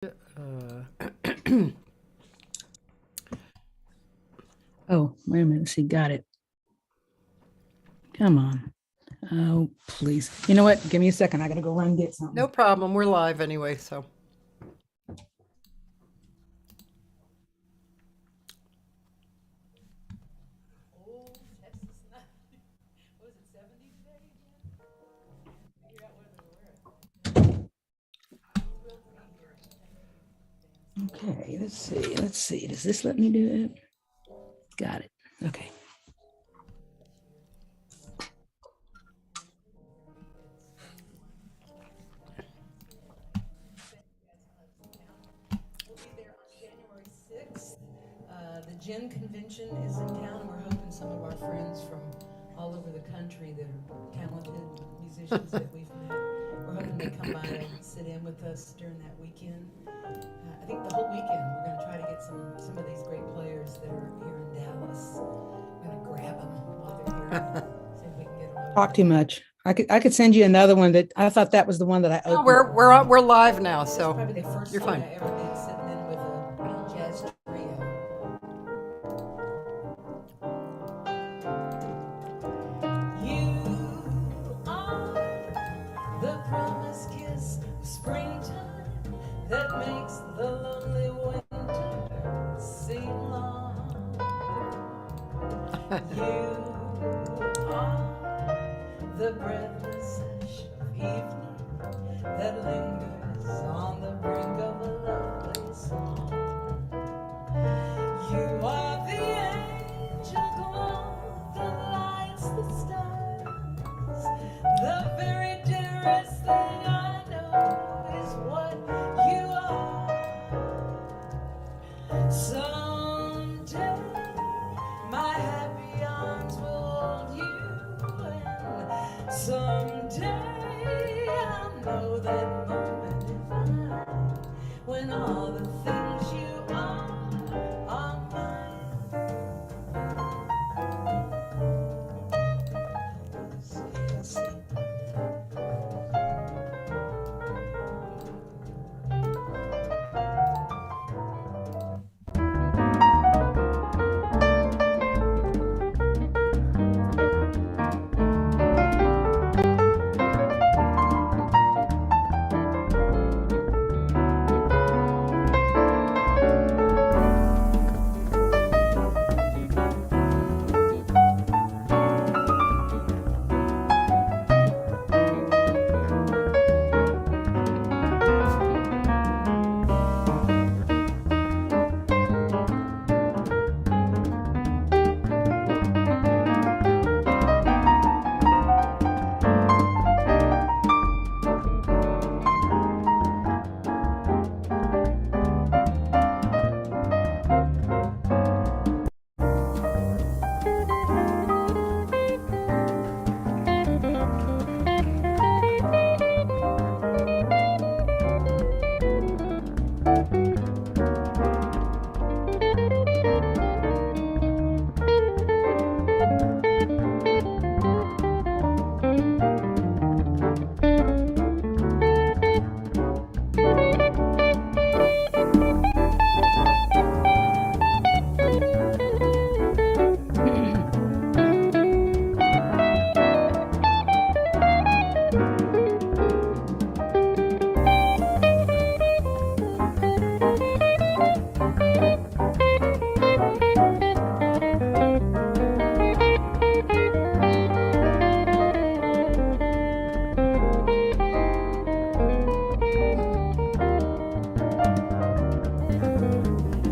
Oh, wait a minute. See, got it. Come on. Oh, please. You know what? Give me a second. I got to go run and get something. No problem. We're live anyway, so. Okay, let's see. Let's see. Does this let me do it? Got it. Okay. We'll be there on January 6th. The Gin Convention is in town. We're hoping some of our friends from all over the country that are talented musicians that we've met, we're hoping they come by and sit in with us during that weekend. I think the whole weekend we're going to try to get some of these great players that are here in Dallas. We're going to grab them while they're here. See if we can get them over Talk there. too much. I could send you another one that I thought that was the one that I No, opened. we're live now, It's so probably the first you're time fine. I ever did sitting in with a jazz trio. You are the promised kiss of springtime that makes the lonely winter seem long. You are the breathless hush of evening that lingers on the brink of a lovely song. You are the angel glow that lights the stars. The very dearest thing I know is what you are. Someday my happy arms will hold you, and someday I'll know that moment divine when all the things you are mine. Let's see.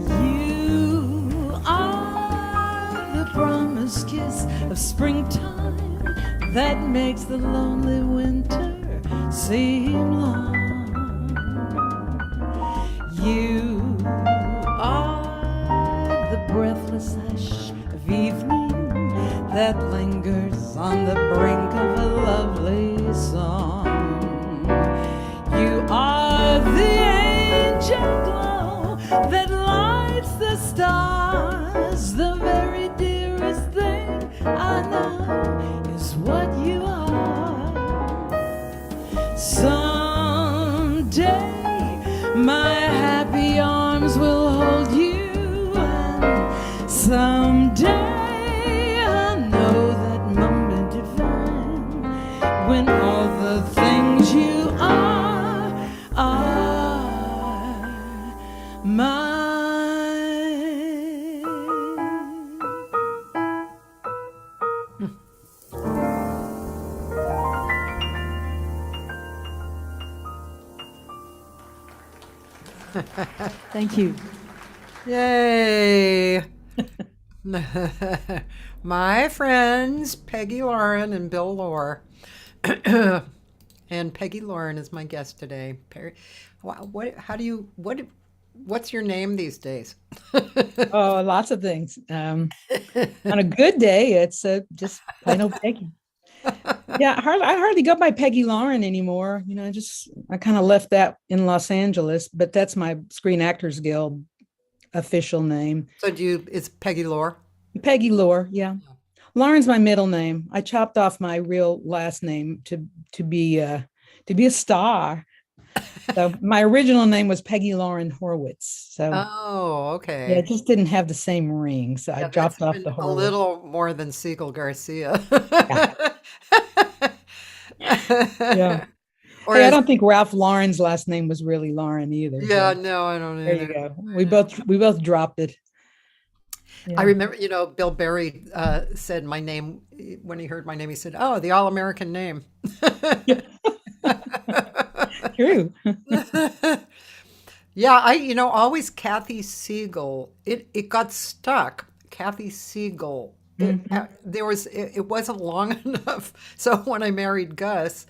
You are the promised kiss of springtime that makes the lonely winter seem long. You are the breathless hush of evening that lingers on the brink of a lovely song. You are the angel glow that lights the stars. The very dearest thing I know is what you are. Someday my mine. Thank you. Yay. My friends, Peggy Lauren and Bill Lohr. And Peggy Lauren is my guest today. What's your name these days? Oh, lots of things. On a good day, it's just plain old Peggy. Yeah, I hardly go by Peggy Lauren anymore. I kind of left that in Los Angeles, but that's my Screen Actors Guild official name. So it's Peggy Lohr? Peggy Lohr, yeah. Lauren's my middle name. I chopped off my real last name to be a star. So my original name was Peggy Lauren-Horwitz. So okay. Yeah, it just didn't have the same ring. So I chopped off the Horwitz. A little more than Segal-Garcia. Yeah. Hey, I don't think Ralph Lauren's last name was really Lauren either. Yeah, no, I don't either. There you go. We both dropped it. Yeah. I remember, Bill Berry said my name when he heard my name. He said, "Oh, the all-American name." True. Yeah, always Cathy Segal. It got stuck. Cathy Segal. It wasn't long enough. So when I married Gus,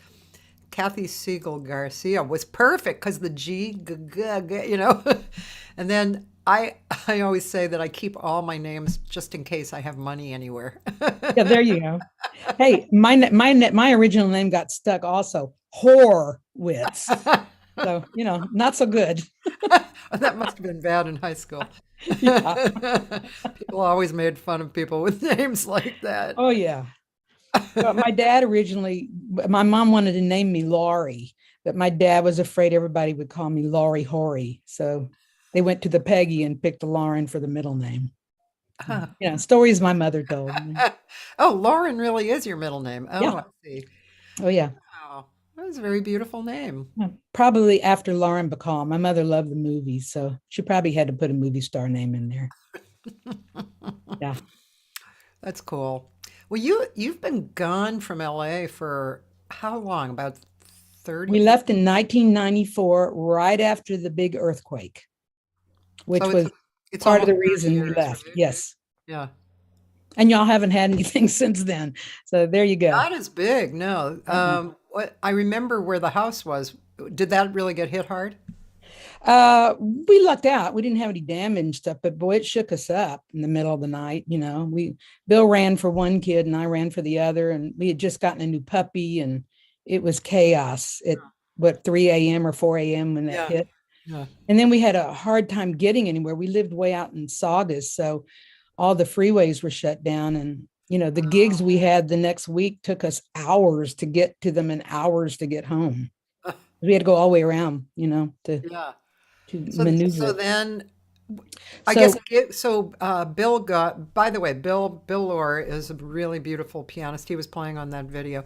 Cathy Segal-Garcia was perfect because the G, and then I always say that I keep all my names just in case I have money anywhere. Yeah, there you go. Hey, my original name got stuck also. Horwitz. So, not so good. That must have been bad in high school. Yeah. People always made fun of people with names like that. Oh, yeah. But my mom wanted to name me Laurie, but my dad was afraid everybody would call me Laurie Horry. So they went to the Peggy and picked the Lauren for the middle name. Stories my mother told me. Oh, Lauren really is your middle name. Oh, yeah. I see. Oh, yeah. Wow. That was a very beautiful name. Probably after Lauren Bacall. My mother loved the movies, so she probably had to put a movie star name in there. Yeah. That's cool. Well, you've been gone from L.A. for how long? About 30? We left in 1994, right after the big earthquake, which was part of the reason we left. Right? Yes. Yeah. And y'all haven't had anything since then. So there you go. Not as big, no. I remember where the house was. Did that really get hit hard? We lucked out. We didn't have any damage stuff, but boy, it shook us up in the middle of the night. Bill ran for one kid and I ran for the other, and we had just gotten a new puppy, and it was chaos at 3 a.m. or 4 a.m. when that hit. Yeah. And then we had a hard time getting anywhere. We lived way out in Saugus, so all the freeways were shut down, and the gigs we had the next week took us hours to get to them and hours to get home. We had to go all the way around, to maneuver. So then, I guess, Bill got, by the way, Bill Lohr is a really beautiful pianist. He was playing on that video,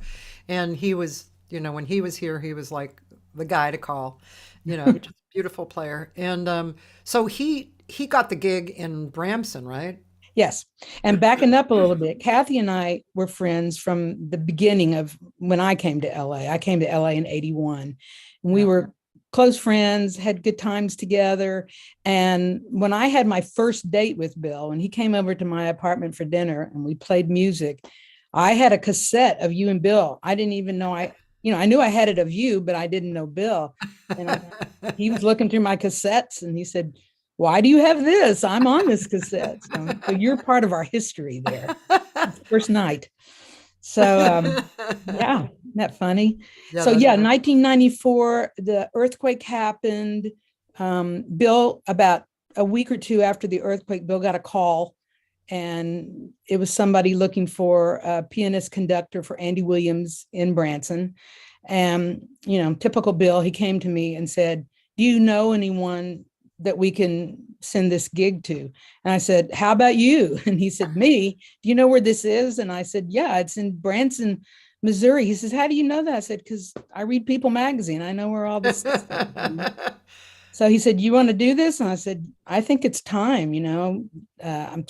and he was, when he was here, he was like the guy to call, just a beautiful player. And so he got the gig in Branson, right? Yes. And backing up a little bit, Cathy and I were friends from the beginning of when I came to LA. I came to LA in 81. And we were close friends, had good times together. And when I had my first date with Bill, and he came over to my apartment for dinner and we played music, I had a cassette of you and Bill. I didn't even know I knew I had it of you, but I didn't know Bill. And he was looking through my cassettes and he said, "Why do you have this? I'm on this cassette." So you're part of our history there. First night. So, yeah, isn't that funny? Yeah, 1994, the earthquake happened. Bill, about a week or two after the earthquake, Bill got a call, and it was somebody looking for a pianist conductor for Andy Williams in Branson. And, typical Bill, he came to me and said, "Do you know anyone that we can send this gig to?" And I said, "How about you?" And he said, "Me? Do you know where this is?" And I said, "Yeah, it's in Branson, Missouri." He says, "How do you know that?" I said, "Because I read People magazine. I know where all this is." So he said, "You want to do this?" And I said, "I think it's time, I'm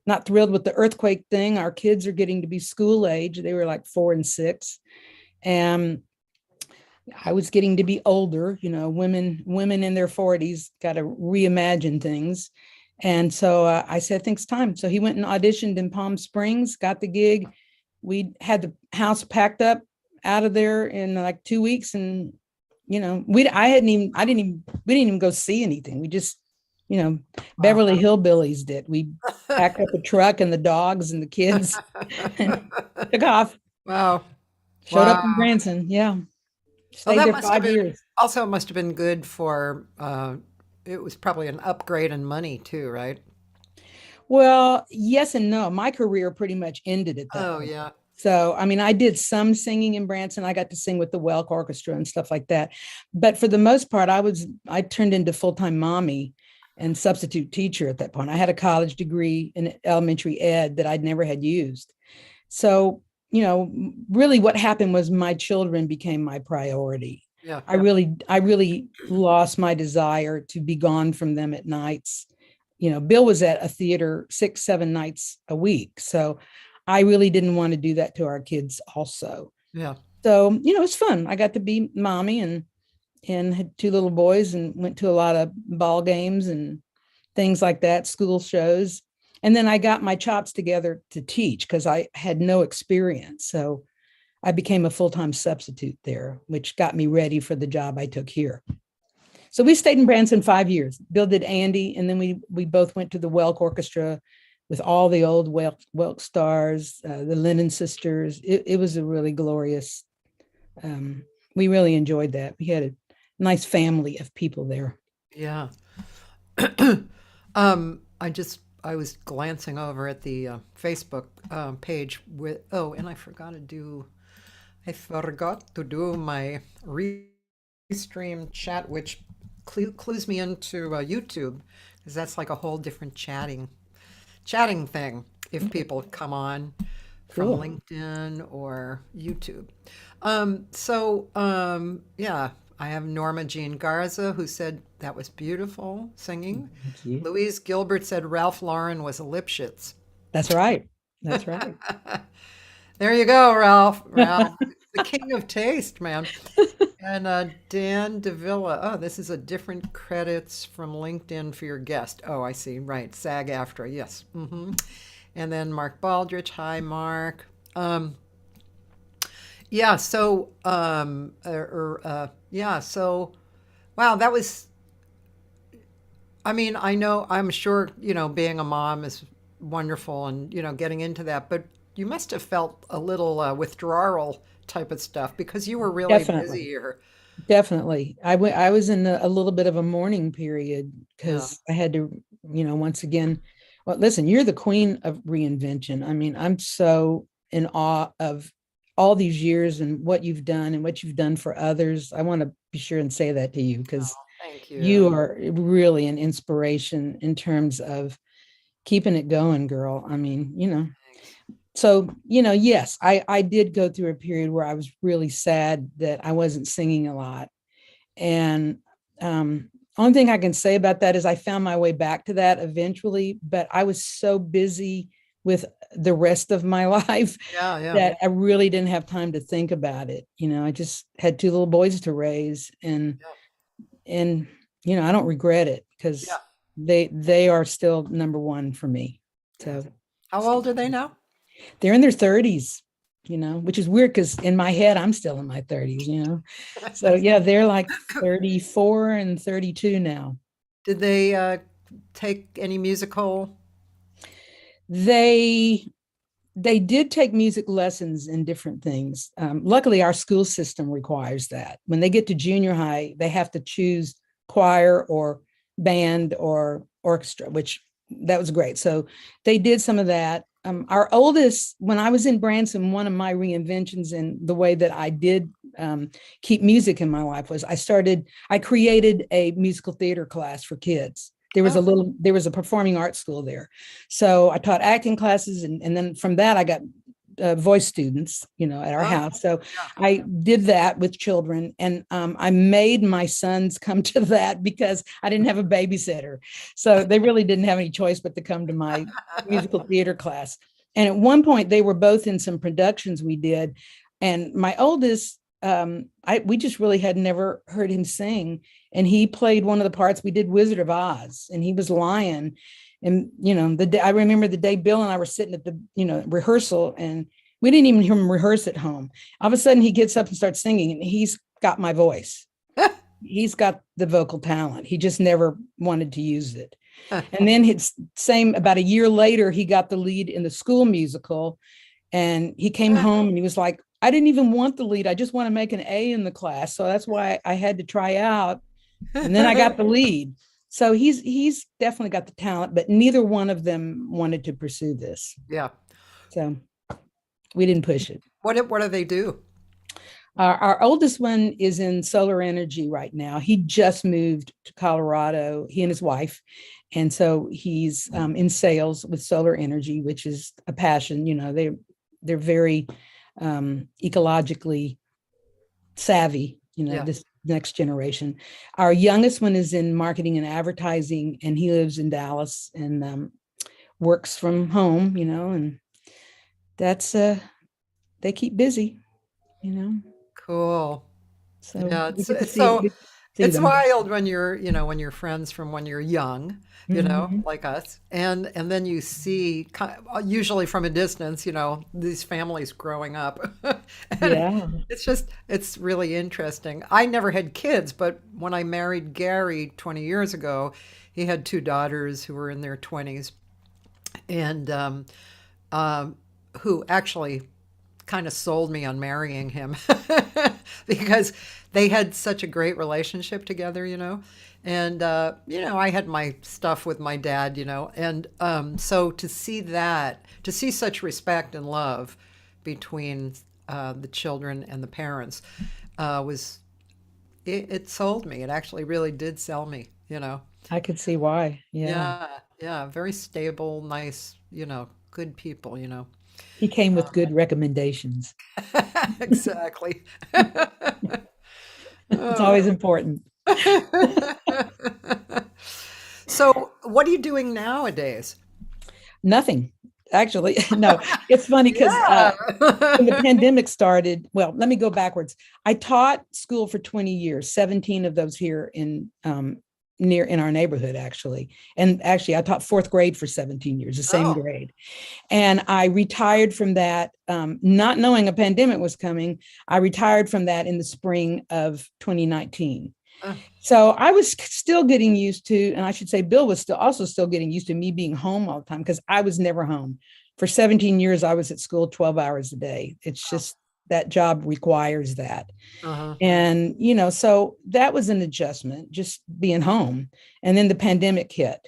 not thrilled with the earthquake thing. Our kids are getting to be school age. They were like 4 and 6. And I was getting to be older, women in their 40s got to reimagine things. And so I said, I think it's time. So he went and auditioned in Palm Springs, got the gig. We had the house packed up out of there in like 2 weeks. And, we didn't even go see anything. We just, Beverly Hillbillies did. We packed up a truck and the dogs and the kids and took off. Wow. Showed up in Branson. Yeah. Stayed there 5 years. Also, it must have been good for, it was probably an upgrade in money too, right? Well, yes and no. My career pretty much ended at that point. Yeah. So, I mean, I did some singing in Branson. I got to sing with the Welk Orchestra and stuff like that. But for the most part, I turned into full-time mommy and substitute teacher at that point. I had a college degree in elementary ed that I'd never had used. So, really what happened was my children became my priority. Yeah. I really lost my desire to be gone from them at nights. Bill was at a theater 6-7 nights a week. So I really didn't want to do that to our kids also. Yeah. So, it's fun. I got to be mommy and had 2 little boys and went to a lot of ball games and things like that, school shows. And then I got my chops together to teach because I had no experience. So I became a full-time substitute there, which got me ready for the job I took here. So we stayed in Branson 5 years. Bill did Andy, and then we both went to the Welk Orchestra with all the old Welk stars, the Lennon sisters. It was a really glorious, we really enjoyed that. We had a nice family of people there. Yeah. I was glancing over at the Facebook page and I forgot to do my restream chat, which clues me into YouTube, because that's like a whole different chatting thing if people come on from Cool. LinkedIn or YouTube. Yeah, I have Norma Jean Garza, who said that was beautiful singing. Thank you. Louise Gilbert said Ralph Lauren was a Lipschitz. That's right. That's right. There you go, Ralph. Ralph, the king of taste, man. And Dan Davila. Oh, this is a different credits from LinkedIn for your guest. Oh, I see. Right. SAG-AFTRA. Yes. And then Mark Baldrige. Hi, Mark. Yeah. So, wow, that was, I mean, I'm sure, being a mom is wonderful and, getting into that, but you must have felt a little withdrawal type of stuff because you were really busy here. Definitely. I was in a little bit of a mourning period because I had to, once again, well, listen, you're the queen of reinvention. I mean, I'm so in awe of all these years and what you've done and what you've done for others. I want to be sure and say that to you because thank you. You are really an inspiration in terms of keeping it going, girl. I mean, so, yes, I did go through a period where I was really sad that I wasn't singing a lot. And only thing I can say about that is I found my way back to that eventually, but I was so busy with the rest of my life that I really didn't have time to think about it. I just had 2 little boys to raise and I don't regret it because they are still number one for me. So how old are they now? They're in their 30s, which is weird because in my head, I'm still in my 30s, So yeah, they're like 34 and 32 now. Did they take any musical? They did take music lessons in different things. Luckily, our school system requires that. When they get to junior high, they have to choose choir or band or orchestra, which that was great. So they did some of that. Our oldest, when I was in Branson, one of my reinventions in the way that I did keep music in my life was I created a musical theater class for kids. There was a performing arts school there. So I taught acting classes. And then from that, I got voice students, at our Oh, house. So yeah. I did that with children, and I made my sons come to that because I didn't have a babysitter. So they really didn't have any choice but to come to my musical theater class. And at one point, they were both in some productions we did. And my oldest, we just really had never heard him sing. And he played one of the parts. We did Wizard of Oz, and he was Lion. And, I remember the day Bill and I were sitting at the, rehearsal, and we didn't even hear him rehearse at home. All of a sudden he gets up and starts singing, and he's got my voice. He's got the vocal talent. He just never wanted to use it. And then about a year later, he got the lead in the school musical, and he came home and he was like, I didn't even want the lead. I just want to make an A in the class. So that's why I had to try out. And then I got the lead. So he's definitely got the talent, but neither one of them wanted to pursue this. Yeah. So we didn't push it. What do they do? Our oldest one is in solar energy right now. He just moved to Colorado, he and his wife. And so he's in sales with solar energy, which is a passion. They're very ecologically savvy, this next generation. Our youngest one is in marketing and advertising, and he lives in Dallas and works from home, and that's they keep busy, Cool. So Yeah, see it's them. wild when you're friends from when you're young, Mhm. like us, and then you see usually from a distance, these families growing up. And Yeah. it's really interesting. I never had kids, but when I married Gary 20 years ago, he had two daughters who were in their 20s, and who actually kind of sold me on marrying him because they had such a great relationship together, and I had my stuff with my dad, and so to see such respect and love between the children and the parents it sold me. It actually really did sell me, I could see why. Yeah. yeah, very stable, nice, good people, He came with good recommendations. Exactly. It's always important. So, what are you doing nowadays? Nothing. Actually, no, it's funny because Yeah. when the pandemic started, well, let me go backwards. I taught school for 20 years, 17 of those here in our neighborhood, actually. And actually, I taught fourth grade for 17 years, the same Oh, grade. And I retired from that, not knowing a pandemic was coming. I retired from that in the spring of 2019. uh, So I was still getting used to, and I should say Bill was still getting used to me being home all the time, because I was never home. For 17 years, I was at school 12 hours a day. It's just that job requires that. uh-huh. And, so that was an adjustment, just being home. And then the pandemic hit.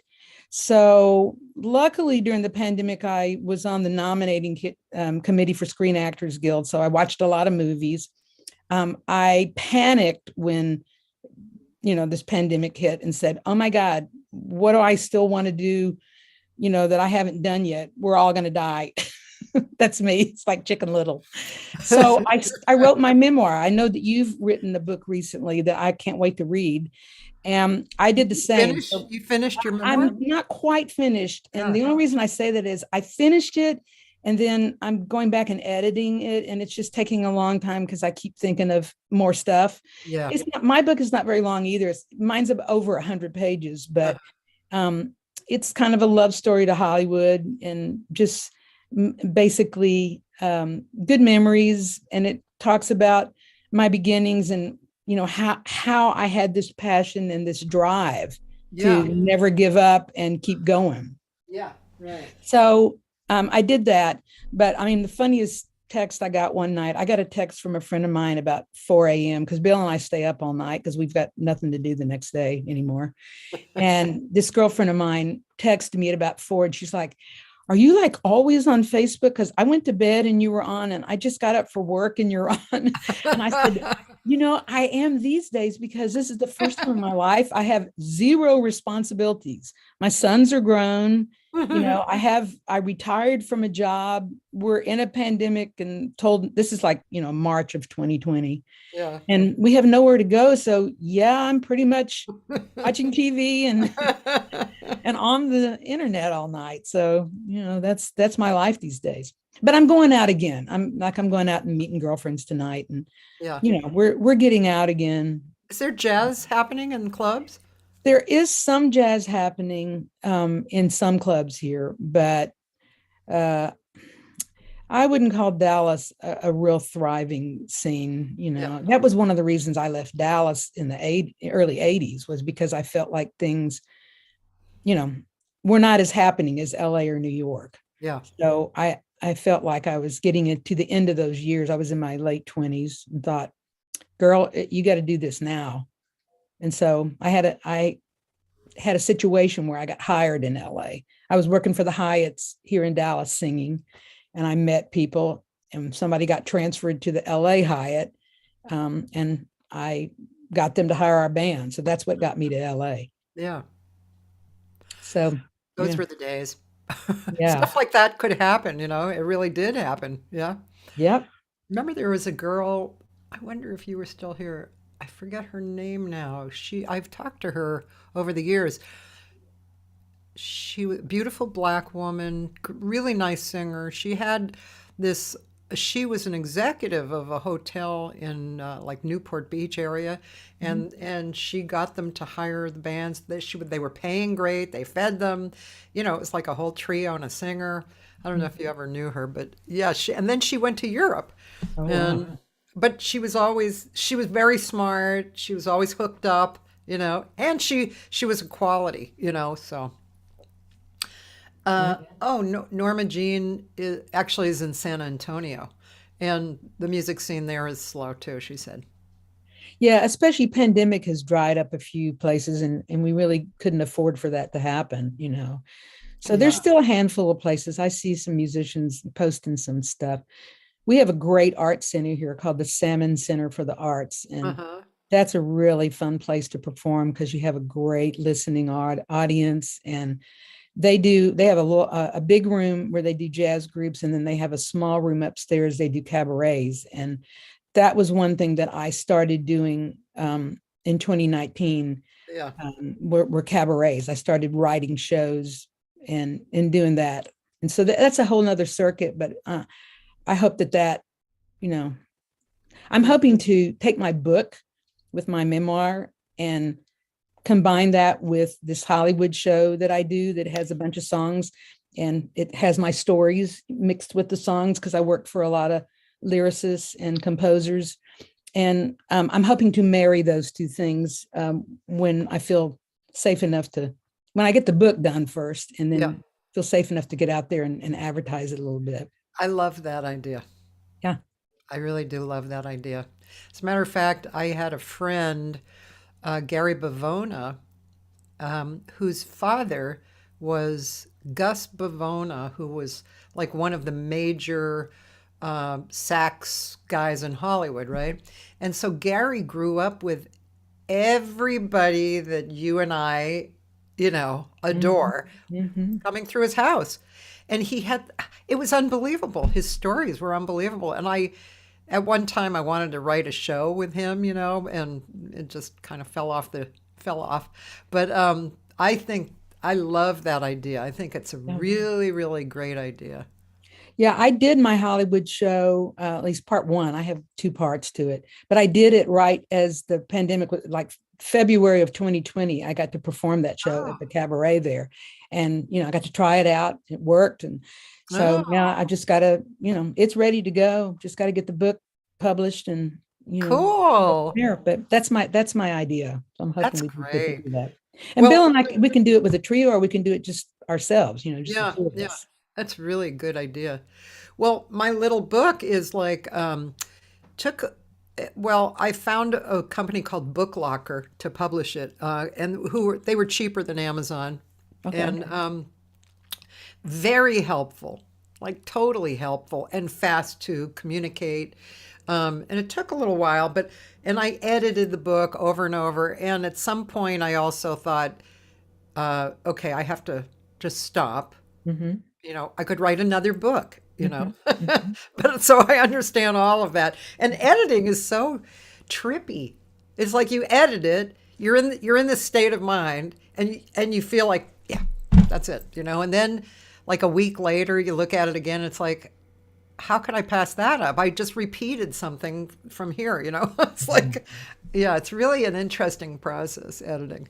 So luckily during the pandemic, I was on the nominating committee for Screen Actors Guild. So I watched a lot of movies. I panicked when, this pandemic hit and said, oh my God, what do I still want to do, that I haven't done yet? We're all going to die. That's me. It's like Chicken Little. So I wrote my memoir. I know that you've written a book recently that I can't wait to read. And I did the same. So You finished your memoir? I'm not quite finished. And the Yeah. only reason I say that is I finished it, and then I'm going back and editing it. And it's just taking a long time because I keep thinking of more stuff. Yeah. My book is not very long either. Mine's over 100 pages, but it's kind of a love story to Hollywood, and just basically good memories. And it talks about my beginnings and, how I had this passion and this drive Yeah. to never give up and keep going. Yeah. Right. So I did that. But I mean, the funniest text I got one night, I got a text from a friend of mine about 4 a.m. because Bill and I stay up all night because we've got nothing to do the next day anymore. And this girlfriend of mine texted me at about 4, and she's like, are you like always on Facebook? Because I went to bed and you were on, and I just got up for work and you're on. And I said, I am these days because this is the first time in my life I have zero responsibilities. My sons are grown. I retired from a job. We're in a pandemic and told this is like, March of 2020. Yeah. And we have nowhere to go. So yeah, I'm pretty much watching TV and on the internet all night. So, that's my life these days. But I'm going out again. I'm going out and meeting girlfriends tonight. And, Yeah. we're getting out again. Is there jazz happening in clubs? There is some jazz happening in some clubs here, but I wouldn't call Dallas a real thriving scene. Yeah. That was one of the reasons I left Dallas in the early 80s, was because I felt like things, were not as happening as LA or New York. Yeah. So I felt like I was getting to the end of those years. I was in my late 20s and thought, girl, you got to do this now. And so I had a situation where I got hired in LA. I was working for the Hyatts here in Dallas singing, and I met people, and somebody got transferred to the LA Hyatt, and I got them to hire our band. So that's what got me to LA. Yeah. So Those were the days. Yeah. Stuff like that could happen, it really did happen. Yeah. Yep. Remember there was a girl, I wonder if you were still here. I forget her name now. I've talked to her over the years. She was a beautiful black woman, really nice singer. She was an executive of a hotel in like Newport Beach area, and she got them to hire the bands. They were paying great. They fed them. It was like a whole trio and a singer. I don't know if you ever knew her, but yeah. And then she went to Europe, Wow. but she was very smart. She was always hooked up, and she was a quality, so. No, Norma Jean is in San Antonio, and the music scene there is slow too, she said. Yeah, especially pandemic has dried up a few places, and we really couldn't afford for that to happen, So there's still a handful of places. I see some musicians posting some stuff. We have a great art center here called the Salmon Center for the Arts, and that's a really fun place to perform because you have a great listening audience, and they have a big room where they do jazz groups, and then they have a small room upstairs. They do cabarets. And that was one thing that I started doing in 2019. Yeah. Were cabarets. I started writing shows and doing that. And so that's a whole nother circuit, but I hope that, I'm hoping to take my book with my memoir and combine that with this Hollywood show that I do that has a bunch of songs, and it has my stories mixed with the songs because I work for a lot of lyricists and composers. And I'm hoping to marry those two things when I feel safe enough when I get the book done first, and then feel safe enough to get out there and advertise it a little bit. I love that idea. Yeah. I really do love that idea. As a matter of fact, I had a friend, Gary Bavona, whose father was Gus Bavona, who was like one of the major sax guys in Hollywood, right? And so Gary grew up with everybody that you and I, adore coming through his house. And it was unbelievable. His stories were unbelievable. And at one time I wanted to write a show with him, and it just kind of fell off. But I love that idea. I think it's a really, really great idea. Yeah, I did my Hollywood show, at least part one. I have two parts to it, but I did it right as the pandemic was like February of 2020. I got to perform that show at the cabaret there, and I got to try it out. It worked, and so now I just got to, it's ready to go. Just got to get the book published, and cool. But that's my idea. So I'm hoping That's we can great. do that. And Bill and I, we can do it with a trio, or we can do it just ourselves. Just the two of us. That's really a good idea. Well, my little book is like, I found a company called Book Locker to publish it, and they were cheaper than Amazon, and very helpful, like totally helpful and fast to communicate. And it took a little while, and I edited the book over and over. And at some point I also thought, okay, I have to just stop Mm-hmm. I could write another book, Mm-hmm. Mm-hmm. but so I understand all of that. And editing is so trippy. It's like you edit it, you're in this state of mind, and you feel like, yeah, that's it, and then like a week later you look at it again, it's like, how could I pass that up? I just repeated something from here, It's like, yeah, it's really an interesting process, editing.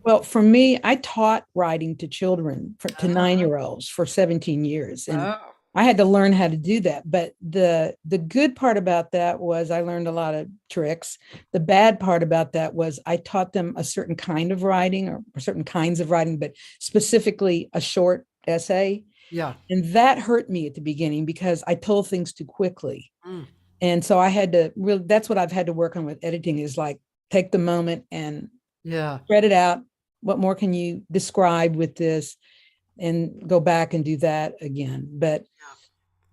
Well, for me, I taught writing to children, to 9-year-olds for 17 years. And Oh, I had to learn how to do that. But the good part about that was I learned a lot of tricks. The bad part about that was I taught them a certain kind of writing or certain kinds of writing, but specifically a short essay. yeah. And that hurt me at the beginning because I told things too quickly. Mm, And so I had to really, that's what I've had to work on with editing, is like take the moment and yeah. spread it out. What more can you describe with this? And go back and do that again. But,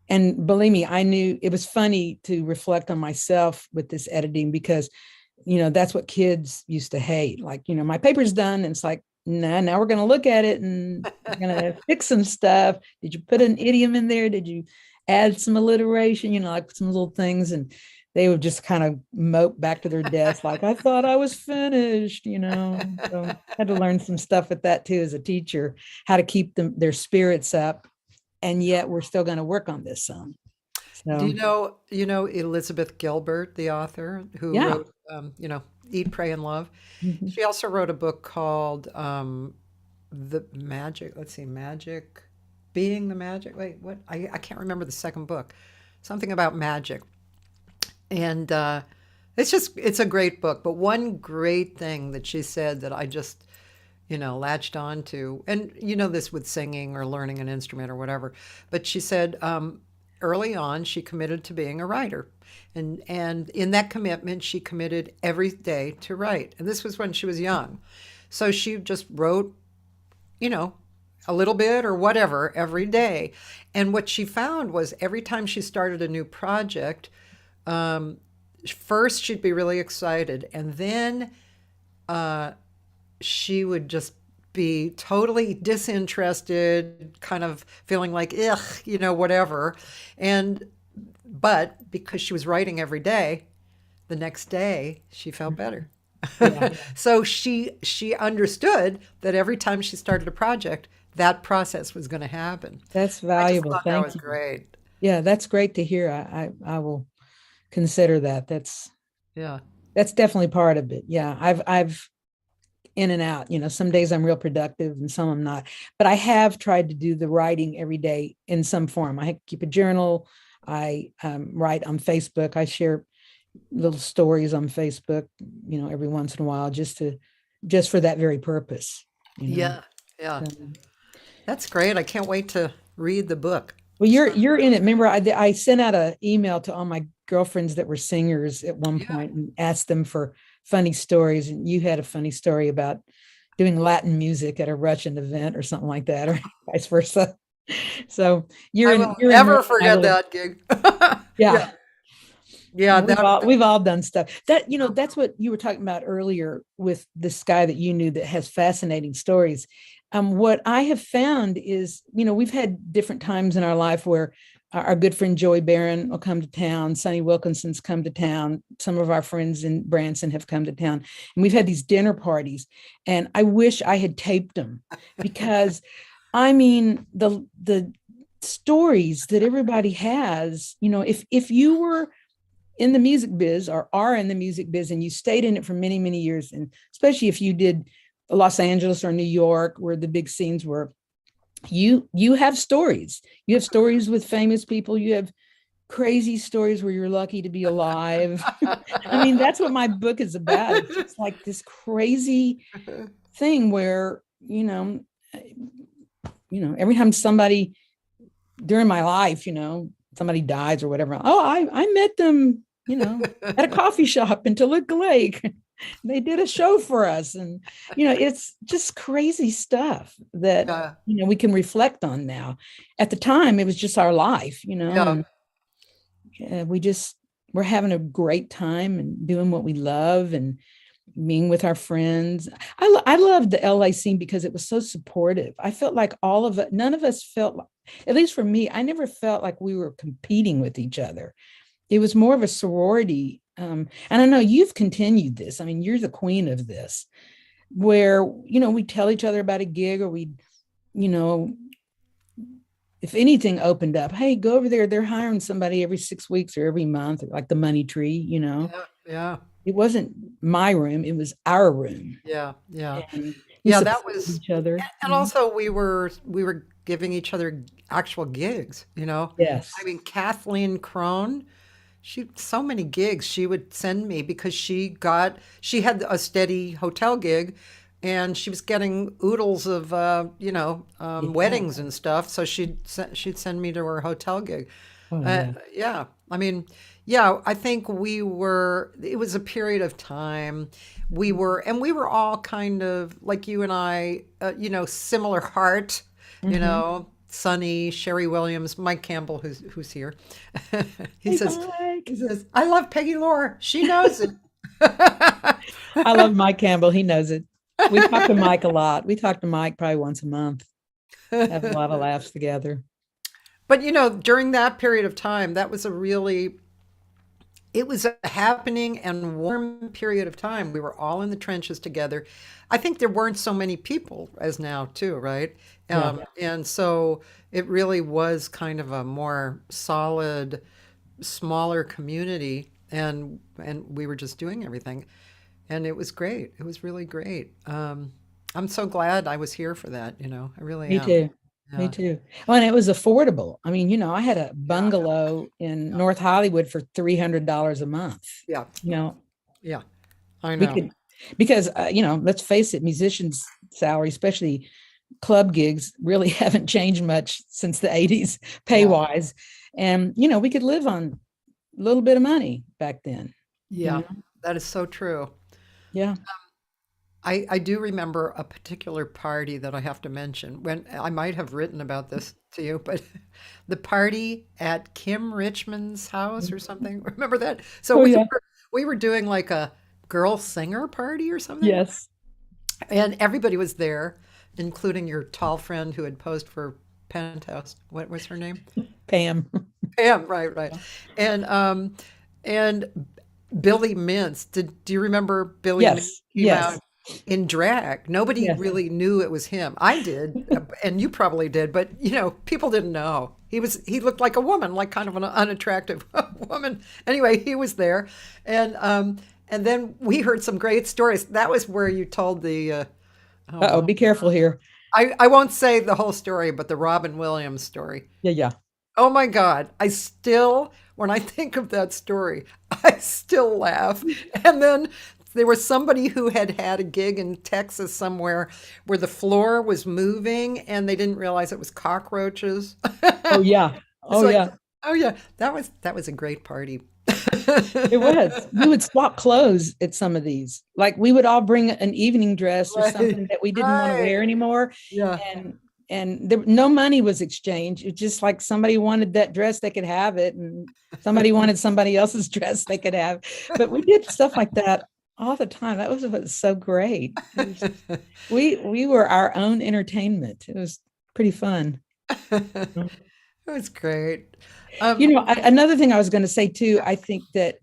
and believe me, I knew it was funny to reflect on myself with this editing because, that's what kids used to hate. Like, my paper's done. And it's like, nah, now we're going to look at it and we're going to fix some stuff. Did you put an idiom in there? Did you add some alliteration, like some little things? And they would just kind of mope back to their desk like, I thought I was finished, So I had to learn some stuff with that too as a teacher, how to keep their spirits up. And yet we're still going to work on this some. Do So, Elizabeth Gilbert, the author who yeah. wrote, Eat, Pray, and Love? Mhm. She also wrote a book called The Magic. Let's see, Magic, Being the Magic. Wait, what? I can't remember the second book. Something about magic. And it's a great book. But one great thing that she said that I just, latched on to, and this with singing or learning an instrument or whatever, but she said early on she committed to being a writer. And in that commitment, she committed every day to write. And this was when she was young. So she just wrote, a little bit or whatever every day. And what she found was every time she started a new project, first she'd be really excited. And then she would just be totally disinterested, kind of feeling like, ugh, whatever. But because she was writing every day, the next day she felt better. Yeah. So she understood that every time she started a project, that process was going to happen. That's I just valuable. thought that Thank was you. great. Yeah, that's great to hear. I will consider that. Yeah. That's definitely part of it. Yeah. I've in and out, some days I'm real productive and some I'm not, but I have tried to do the writing every day in some form. I keep a journal. I write on Facebook. I share little stories on Facebook, every once in a while, just for that very purpose, Yeah. Yeah. So, That's great. I can't wait to read the book. well, you're in it. Remember, I sent out an email to all my girlfriends that were singers at one Yeah. point and asked them for funny stories. And you had a funny story about doing Latin music at a Russian event or something like that, or vice versa. So I will you're in never North forget Italy. that gig. Yeah. Yeah. That, We've all done stuff that, that's what you were talking about earlier with this guy that you knew that has fascinating stories. What I have found is, we've had different times in our life where our good friend Joey Barron will come to town. Sonny Wilkinson's come to town. Some of our friends in Branson have come to town, and we've had these dinner parties. And I wish I had taped them because, I mean, the stories that everybody has. If you were in the music biz or are in the music biz and you stayed in it for many, many years, and especially if you did Los Angeles or New York, where the big scenes were, you have stories. You have stories with famous people. You have crazy stories where you're lucky to be alive. I mean, that's what my book is about. It's just like this crazy thing where, every time somebody during my life, somebody dies or whatever. Oh, I met them, at a coffee shop in Toluca Lake. They did a show for us. And, it's just crazy stuff that, yeah. we can reflect on now. At the time, it was just our life, Yeah. and we're having a great time and doing what we love. And being with our friends. I loved the LA scene because it was so supportive. I felt like all of it, none of us felt, at least for me, I never felt like we were competing with each other. It was more of a sorority. And I know you've continued this. I mean, you're the queen of this, where, we tell each other about a gig, or we, if anything opened up, hey, go over there. They're hiring somebody every 6 weeks or every month, like the Money Tree, Yeah. It wasn't my room, it was our room. Yeah. And Yeah, that was each other. and also we were giving each other actual gigs, Yes. I mean, Kathleen Crone, she so many gigs she would send me because she had a steady hotel gig, and she was getting oodles of weddings and stuff, so she'd send me to her hotel gig. Oh, yeah. Yeah, I mean, yeah, I think it was a period of time we were all kind of like you and I, similar heart, Sonny, Sherry Williams, Mike Campbell, who's here. He says, I love Peggy Lauren. She knows it. I love Mike Campbell. He knows it. We talk to Mike a lot. We talk to Mike probably once a month. Have a lot of laughs together. But during that period of time, it was a happening and warm period of time. We were all in the trenches together. I think there weren't so many people as now too, right? And so it really was kind of a more solid, smaller community, and we were just doing everything. And it was great. It was really great. I'm so glad I was here for that, I really am. Me too. Yeah. Me too. Oh, and it was affordable. I mean, I had a bungalow in North Hollywood for $300 a month. Yeah. Yeah. I know. Because let's face it, musicians' salary, especially club gigs, really haven't changed much since the 80s, pay wise. And, we could live on a little bit of money back then. Yeah, that is so true. Yeah. I do remember a particular party that I have to mention, when I might have written about this to you, but the party at Kim Richmond's house or something. Remember that? So we were doing like a girl singer party or something. Yes. And everybody was there, including your tall friend who had posed for Penthouse. What was her name? Pam. Pam, right. And Billy Mintz. Do you remember Billy Mintz? Yes. In drag. Nobody really knew it was him. I did, and you probably did, but people didn't know. He looked like a woman, like kind of an unattractive woman. Anyway, he was there, and then we heard some great stories. That was where you told the be careful here. I won't say the whole story, but the Robin Williams story. Yeah. Oh my God. When I think of that story, I still laugh. And then there was somebody who had a gig in Texas somewhere where the floor was moving and they didn't realize it was cockroaches. Oh yeah. Oh yeah. That was a great party. It was. We would swap clothes at some of these. Like we would all bring an evening dress or something that we didn't want to wear anymore. Yeah. And no money was exchanged. It's just like somebody wanted that dress, they could have it, and somebody wanted somebody else's dress, they could have. But we did stuff like that all the time. That was so great. We were our own entertainment. It was pretty fun. It was great. Another thing I was going to say too, I think that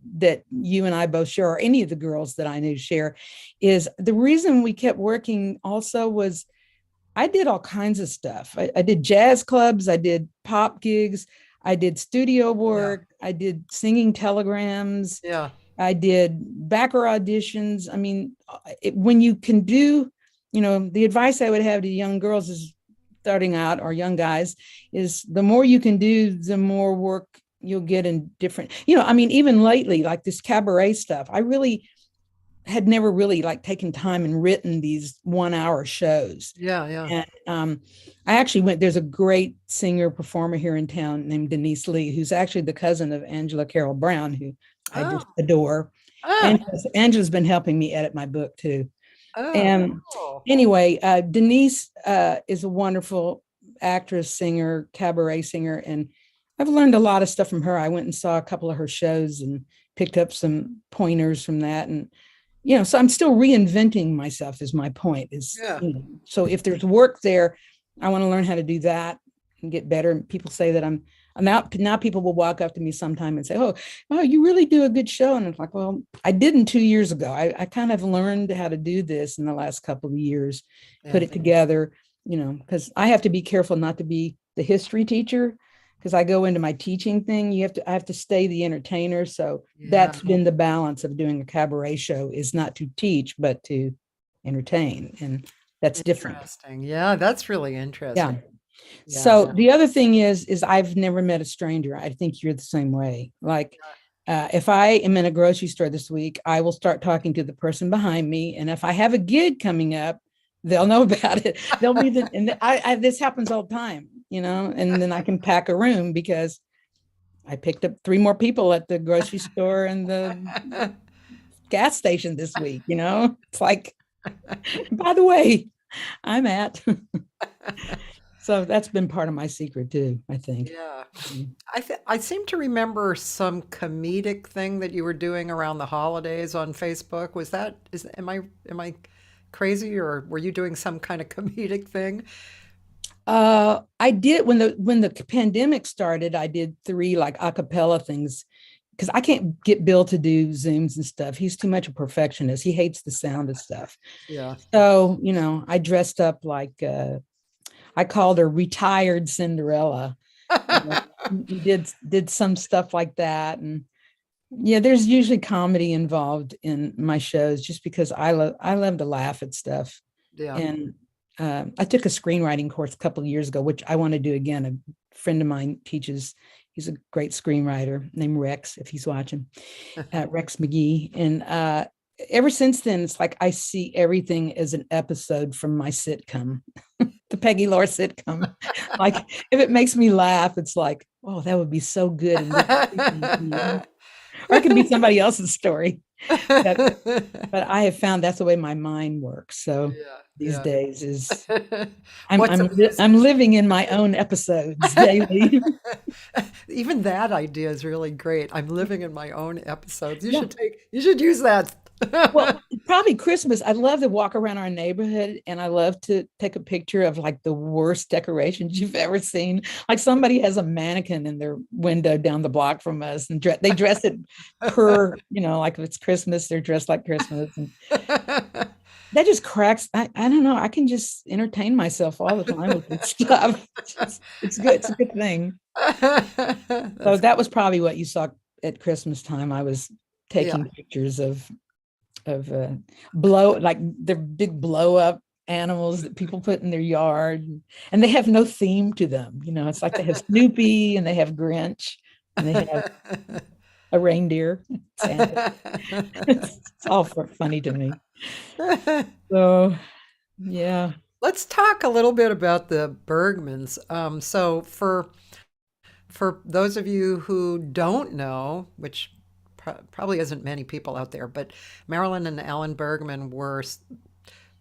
you and I both share, or any of the girls that I knew share, is the reason we kept working also was I did all kinds of stuff. I did jazz clubs, I did pop gigs, I did studio work, I did singing telegrams. Yeah. I did backer auditions. I mean, when you can do, the advice I would have to young girls is starting out, or young guys, is the more you can do, the more work you'll get in different, even lately, like this cabaret stuff, I really had never really taken time and written these 1 hour shows. Yeah. And I actually there's a great singer performer here in town named Denise Lee, who's actually the cousin of Angela Carroll Brown, who I just adore. And Angela's been helping me edit my book too. And anyway, Denise is a wonderful actress, singer, cabaret singer, and I've learned a lot of stuff from her. I went and saw a couple of her shows and picked up some pointers from that. And so I'm still reinventing myself is my point is, Yeah. So if there's work there, I want to learn how to do that and get better. And people say that I'm out now. People will walk up to me sometime and say, oh, you really do a good show. And it's like, well, I didn't 2 years ago. I kind of learned how to do this in the last couple of years, put Yeah. it together, because I have to be careful not to be the history teacher, because I go into my teaching thing. I have to stay the entertainer. So that's been the balance of doing a cabaret show, is not to teach, but to entertain. And that's different. Interesting. Yeah, that's really interesting. Yeah. Yeah. So the other thing is I've never met a stranger. I think you're the same way. Like, if I am in a grocery store this week, I will start talking to the person behind me. And if I have a gig coming up, they'll know about it. They'll be this happens all the time, and then I can pack a room because I picked up 3 more people at the grocery store and the gas station this week. It's like, by the way, I'm at. So that's been part of my secret too, I think. Yeah. I seem to remember some comedic thing that you were doing around the holidays on Facebook. Am I crazy, or were you doing some kind of comedic thing? I did when the pandemic started. I did 3 like a cappella things, because I can't get Bill to do Zooms and stuff. He's too much a perfectionist. He hates the sound of stuff. Yeah. So I dressed up like I called her retired Cinderella. We did some stuff like that, and there's usually comedy involved in my shows, just because I love to laugh at stuff. Yeah. And I took a screenwriting course a couple of years ago, which I want to do again. A friend of mine teaches. He's a great screenwriter named Rex, if he's watching, Rex McGee. And ever since then, it's like I see everything as an episode from my sitcom, the Peggy Lauren sitcom. Like, if it makes me laugh, it's like, oh, that would be so good. Or it could be somebody else's story. But I have found that's the way my mind works. So these days is I'm living in my own episodes daily. Even that idea is really great. I'm living in my own episodes. You should use that. Well, probably Christmas. I love to walk around our neighborhood, and I love to take a picture of like the worst decorations you've ever seen. Like, somebody has a mannequin in their window down the block from us, and they dress it per, like if it's Christmas, they're dressed like Christmas. And that just cracks. I don't know. I can just entertain myself all the time with this stuff. It's good. It's a good thing. So that was probably what you saw at Christmas time. I was taking pictures of like the big blow up animals that people put in their yard, and they have no theme to them. It's like they have Snoopy, and they have Grinch, and they have a reindeer. It's all funny to me. So yeah, let's talk a little bit about the Bergmans. So for those of you who don't know, which probably isn't many people out there, but Marilyn and Alan Bergman were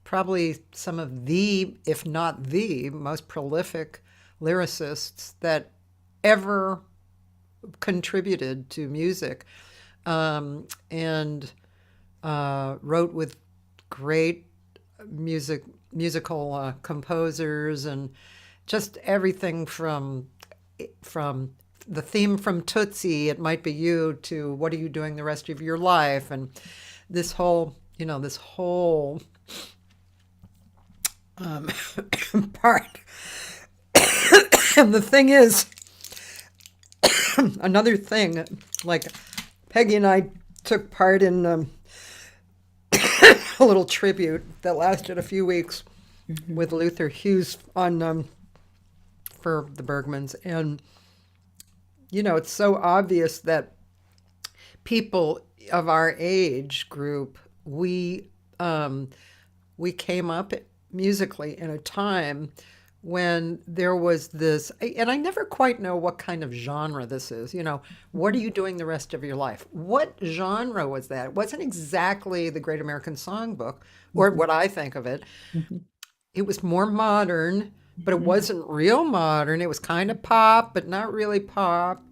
probably some of the, if not the most prolific lyricists that ever contributed to music, and wrote with great musical composers, and just everything from the theme from Tootsie, It Might Be You, to What Are You Doing the Rest of Your Life, and this whole part. And the thing is, another thing, like Peggy and I took part in a little tribute that lasted a few weeks with Luther Hughes on for the Bergmans, and it's so obvious that people of our age group, we came up musically in a time when there was this, and I never quite know what kind of genre this is. What are you doing the rest of your life? What genre was that? It wasn't exactly the Great American Songbook, or what I think of it. It was more modern, but it wasn't real modern. It was kind of pop, but not really pop.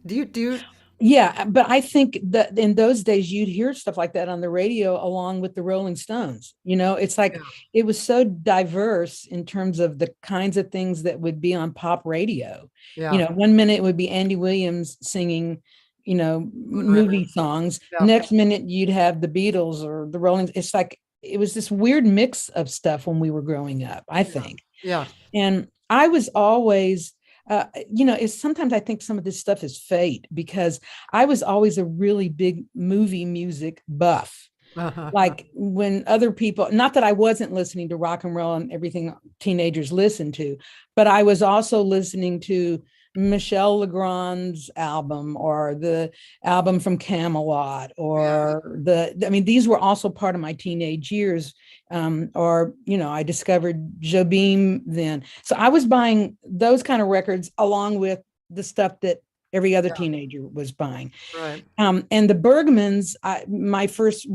Do you? Yeah, but I think that in those days you'd hear stuff like that on the radio along with the Rolling Stones. It's like Yeah. it was so diverse in terms of the kinds of things that would be on pop radio. Yeah. One minute it would be Andy Williams singing, movie songs. Yeah. Next minute you'd have the Beatles or the Rolling. It's like it was this weird mix of stuff when we were growing up, I think. Yeah. And I was always it's sometimes I think some of this stuff is fate because I was always a really big movie music buff. Like when other people, not that I wasn't listening to rock and roll and everything teenagers listen to, but I was also listening to Michel LeGrand's album or the album from Camelot or these were also part of my teenage years. I discovered Jobim then. So I was buying those kind of records along with the stuff that every other teenager was buying. Right. And the Bergmans, my first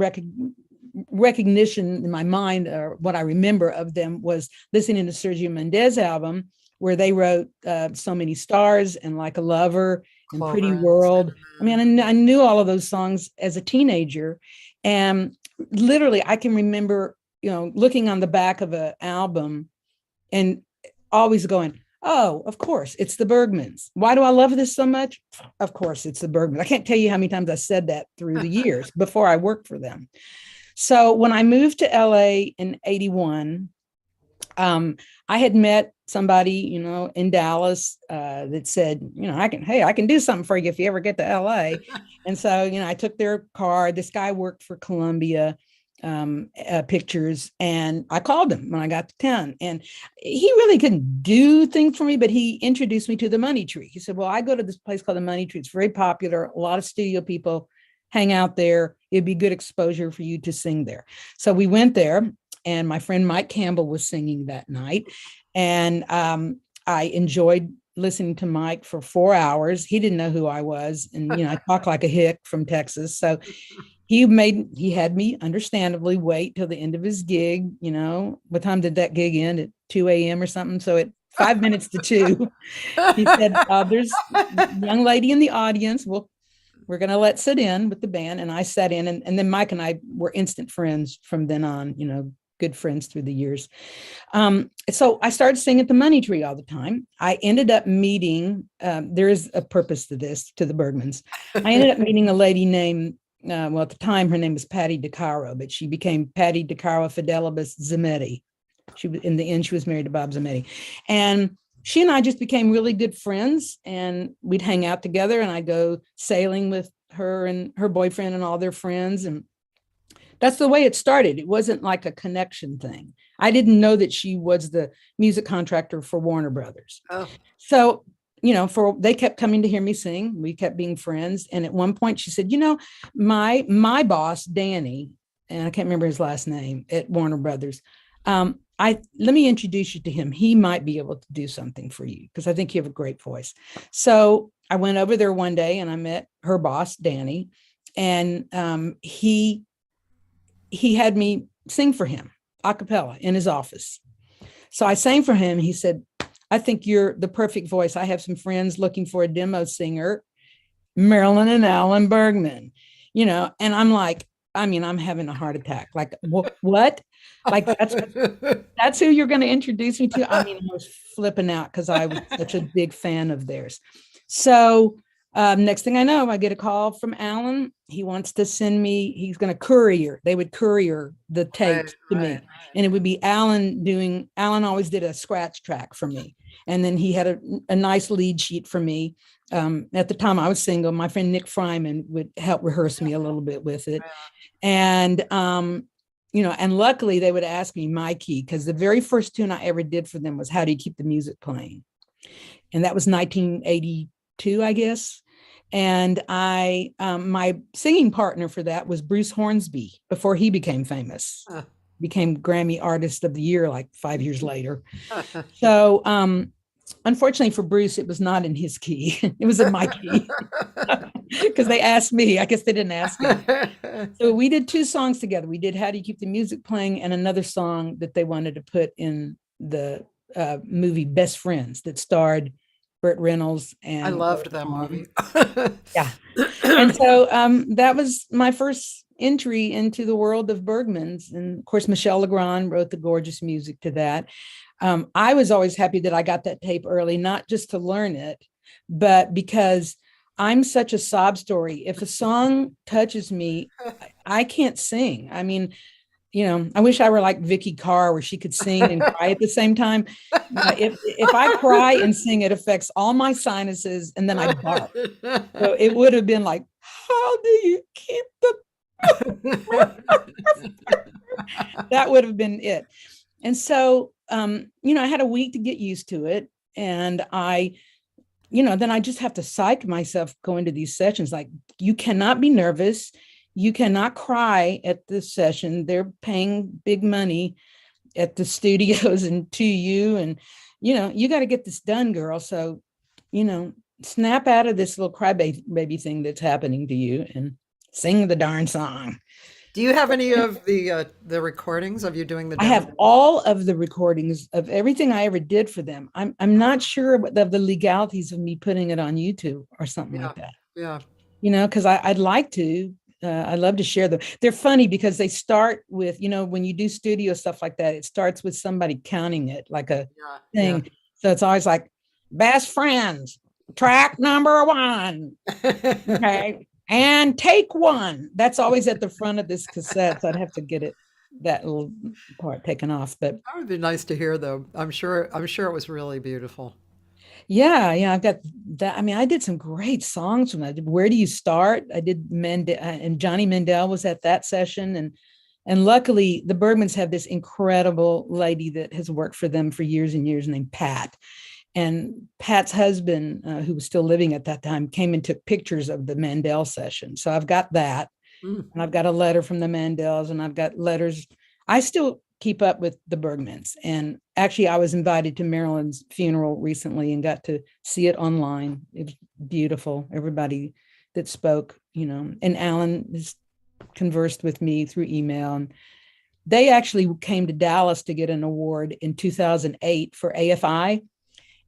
recognition in my mind, or what I remember of them, was listening to Sergio Mendes' album, where they wrote So Many Stars and Like a Lover and Pretty World. I mean, I knew all of those songs as a teenager. And literally, I can remember, looking on the back of an album and always going, oh, of course, it's the Bergmans. Why do I love this so much? Of course, it's the Bergmans. I can't tell you how many times I said that through the years before I worked for them. So when I moved to LA in 81, I had met somebody, in Dallas that said, I can do something for you if you ever get to LA. And so, I took their car. This guy worked for Columbia Pictures, and I called him when I got to town, and he really couldn't do things for me, but he introduced me to the Money Tree. He said, well, I go to this place called the Money Tree. It's very popular. A lot of studio people hang out there. It'd be good exposure for you to sing there. So we went there, and my friend Mike Campbell was singing that night. And I enjoyed listening to Mike for 4 hours. He didn't know who I was. And, I talk like a hick from Texas. So he had me understandably wait till the end of his gig. What time did that gig end? At 2 a.m. or something? So at 5 minutes to 2, he said, there's a young lady in the audience. We're going to let sit in with the band. And I sat in, and then Mike and I were instant friends from then on, good friends through the years. So I started singing at the Money Tree all the time. I ended up meeting, there is a purpose to this, to the Bergmans. I ended up meeting a lady named, at the time, her name was Patty DeCaro, but she became Patty DeCaro Fidelibus Zametti. In the end, she was married to Bob Zametti. And she and I just became really good friends, and we'd hang out together, and I'd go sailing with her and her boyfriend and all their friends. And that's the way it started. It wasn't like a connection thing. I didn't know that she was the music contractor for Warner Brothers. Oh. So, they kept coming to hear me sing. We kept being friends. And at one point she said, my boss, Danny, and I can't remember his last name at Warner Brothers. Let me introduce you to him. He might be able to do something for you because I think you have a great voice. So I went over there one day and I met her boss, Danny, and he had me sing for him a cappella in his office. So I sang for him. He said, I think you're the perfect voice. I have some friends looking for a demo singer, Marilyn and Alan Bergman, and I'm like, I'm having a heart attack. Like, what? Like, that's who you're going to introduce me to? I was flipping out because I was such a big fan of theirs. So next thing I know, I get a call from Alan. He wants to send me, he's going to courier. They would courier the tapes to me. And it would be Alan always did a scratch track for me. And then he had a nice lead sheet for me. At the time I was single, my friend Nick Fryman would help rehearse me a little bit with it. And, and luckily they would ask me my key, because the very first tune I ever did for them was How Do You Keep the Music Playing? And that was 1982, I guess. And my singing partner for that was Bruce Hornsby before he became famous, became Grammy Artist of the Year like 5 years later. So unfortunately for Bruce, it was not in his key. It was in my key because they asked me. I guess they didn't ask him. So we did 2 songs together. We did How Do You Keep the Music Playing and another song that they wanted to put in the movie Best Friends that starred Burt Reynolds I and loved that Tom. movie. Yeah. And so that was my first entry into the world of Bergman's. And of course, Michel LeGrand wrote the gorgeous music to that. I was always happy that I got that tape early, not just to learn it, but because I'm such a sob story. If a song touches me, I can't sing. I mean, I wish I were like Vicky Carr, where she could sing and cry at the same time. If I cry and sing, it affects all my sinuses, and then I bark. So it would have been like, how do you keep the that would have been it. And so I had a week to get used to it. And then I just have to psych myself going to these sessions. Like, you cannot be nervous. You cannot cry at this session. They're paying big money at the studios and to you. And, you got to get this done, girl. So, snap out of this little crybaby thing that's happening to you and sing the darn song. Do you have any of the recordings of you doing the I have all of the recordings of everything I ever did for them. I'm not sure of the legalities of me putting it on YouTube or something like that. Yeah. Because I'd like to. I'd love to share them. They're funny because they start with, when you do studio stuff like that, it starts with somebody counting it like a thing. Yeah. So it's always like, best friends, track number 1. Okay. And take 1. That's always at the front of this cassette. So I'd have to get that little part taken off. But that would be nice to hear, though. I'm sure it was really beautiful. Yeah, I've got that. I mean, I did some great songs from that. Where Do You Start? I did Mandel, and Johnny Mandel was at that session. And luckily, the Bergmans have this incredible lady that has worked for them for years and years named Pat. And Pat's husband, who was still living at that time, came and took pictures of the Mandel session. So I've got that. And I've got a letter from the Mandels, and I've got letters. I still keep up with the Bergmans. And actually, I was invited to Marilyn's funeral recently and got to see it online. It was beautiful. Everybody that spoke, and Alan has conversed with me through email. And they actually came to Dallas to get an award in 2008 for AFI.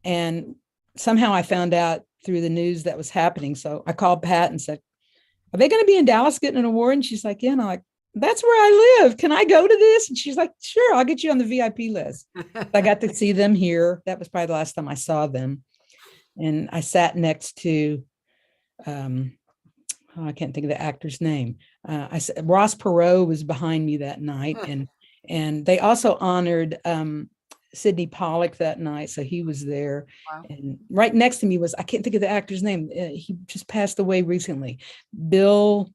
And somehow I found out through the news that was happening. So I called Pat and said, are they going to be in Dallas getting an award? And she's like, yeah. And I'm like, that's where I live. Can I go to this? And she's like, sure, I'll get you on the VIP list. I got to see them here. That was probably the last time I saw them. And I sat next to, I can't think of the actor's name. Ross Perot was behind me that night. And they also honored Sidney Pollack that night. So he was there. Wow. And right next to me was, I can't think of the actor's name. He just passed away recently. Bill,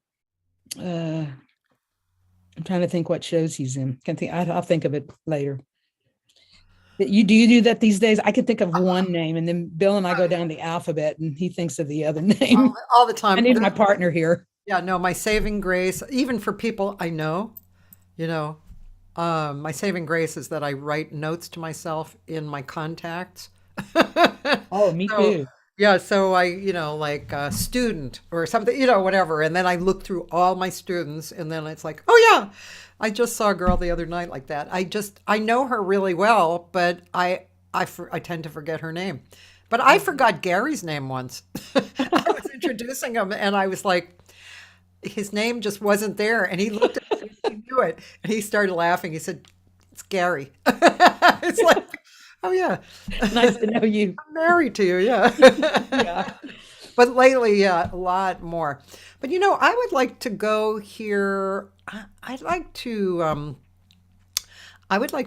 I'm trying to think what shows he's in. I'll think of it later. Do you do that these days? I can think of one name, and then Bill and I go down the alphabet, and he thinks of the other name all the time. I need my partner here. Yeah, no, my saving grace, even for people I know, my saving grace is that I write notes to myself in my contacts. Oh, me too. Yeah, so I, like a student or something, whatever. And then I look through all my students, and then it's like, oh yeah, I just saw a girl the other night like that. I know her really well, but I tend to forget her name. But I forgot Gary's name once. I was introducing him, and I was like, his name just wasn't there. And he looked at me, he knew it, and he started laughing. He said, it's Gary. It's like, oh, yeah. Nice to know you. I'm married to you, yeah. Yeah. But lately, yeah, a lot more. But, I would like to go here. I would like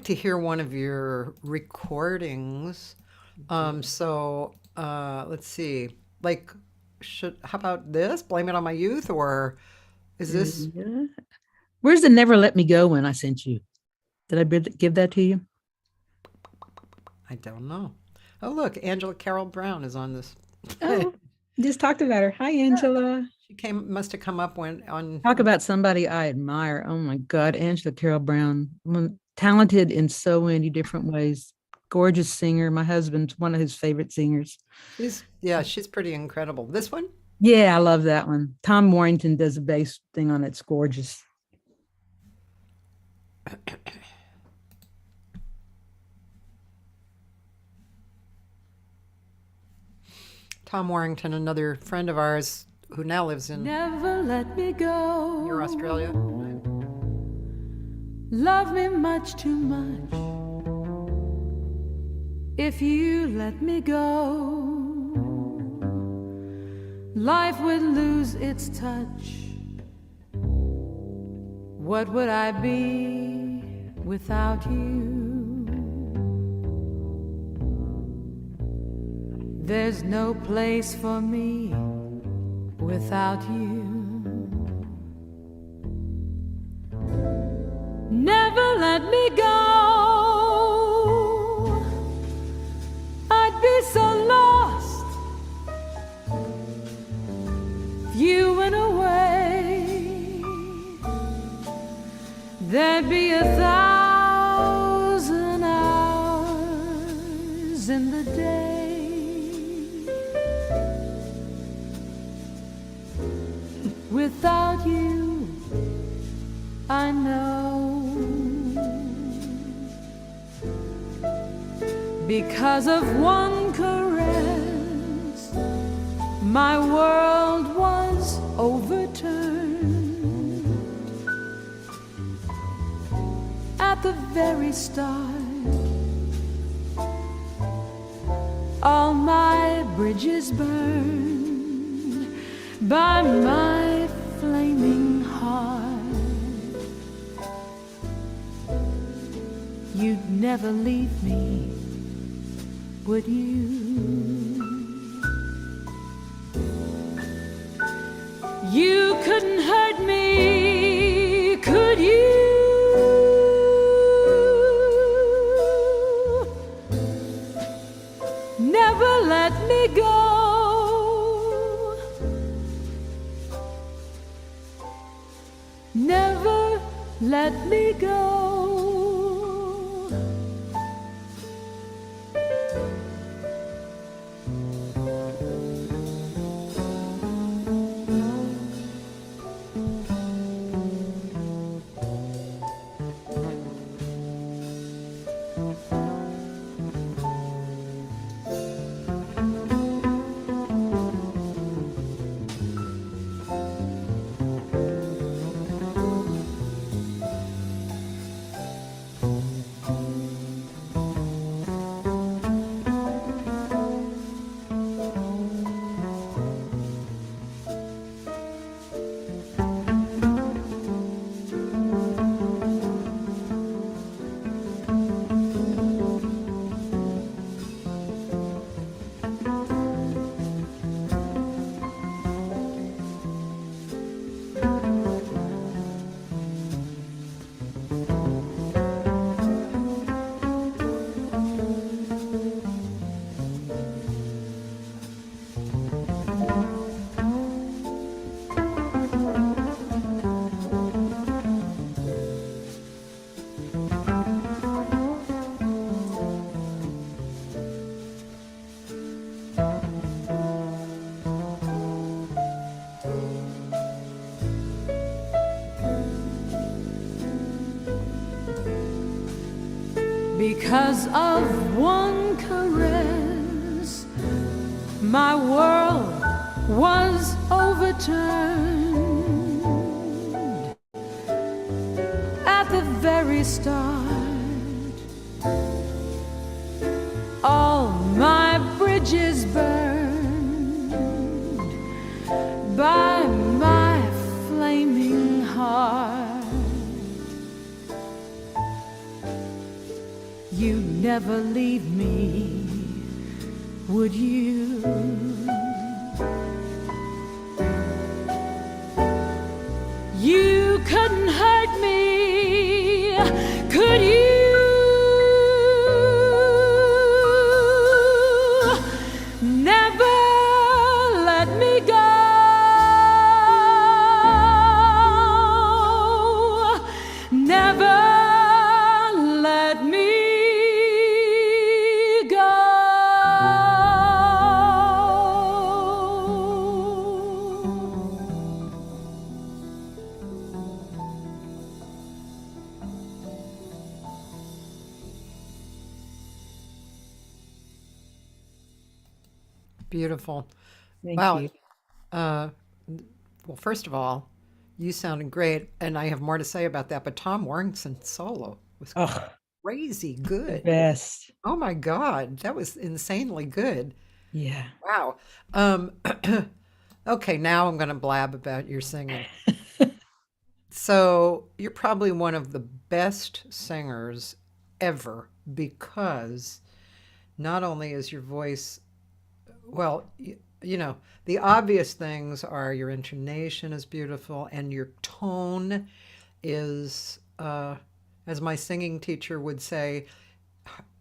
to hear one of your recordings. So let's see. Like, how about this? Blame It on My Youth, or is this? Yeah. Where's the Never Let Me Go one I sent you? Did I give that to you? I don't know. Oh, look, Angela Carol Brown is on this. Oh, just talked about her. Hi, Angela. She must have come up on. Talk about somebody I admire. Oh my God, Angela Carol Brown, talented in so many different ways. Gorgeous singer. My husband's one of his favorite singers. She's pretty incredible. This one? Yeah, I love that one. Tom Warrington does a bass thing on it. It's gorgeous. Tom Warrington, another friend of ours who now lives in Never let me go. near Australia. Love me much too much. If you let me go, life would lose its touch. What would I be without you? There's no place for me without you. Never let me go. I'd be so lost if you went away. There'd be 1,000 hours in the day. Without you, I know. Because of one caress, my world was overturned. At the very start, all my bridges burned by my flaming heart. You'd never leave me, would you? You couldn't hurt me, could you? Never let me go. Never let me go. Because of one caress, my world was overturned. At the very start, all my bridges burned by my flaming heart. You'd never leave me, would you? You couldn't hurt me, could you? Never let me go. Never let me go. Beautiful. Thank Wow. you. Uh, well, first of all, you sounded great, and I have more to say about that. But Tom Warrington's solo was Oh, crazy the good. best. Oh my God, that was insanely good. Yeah. Wow. Um, okay, now I'm going to blab about your singing. So you're probably one of the best singers ever because not only is your voice, well, you know, the obvious things are your intonation is beautiful and your tone is, as my singing teacher would say,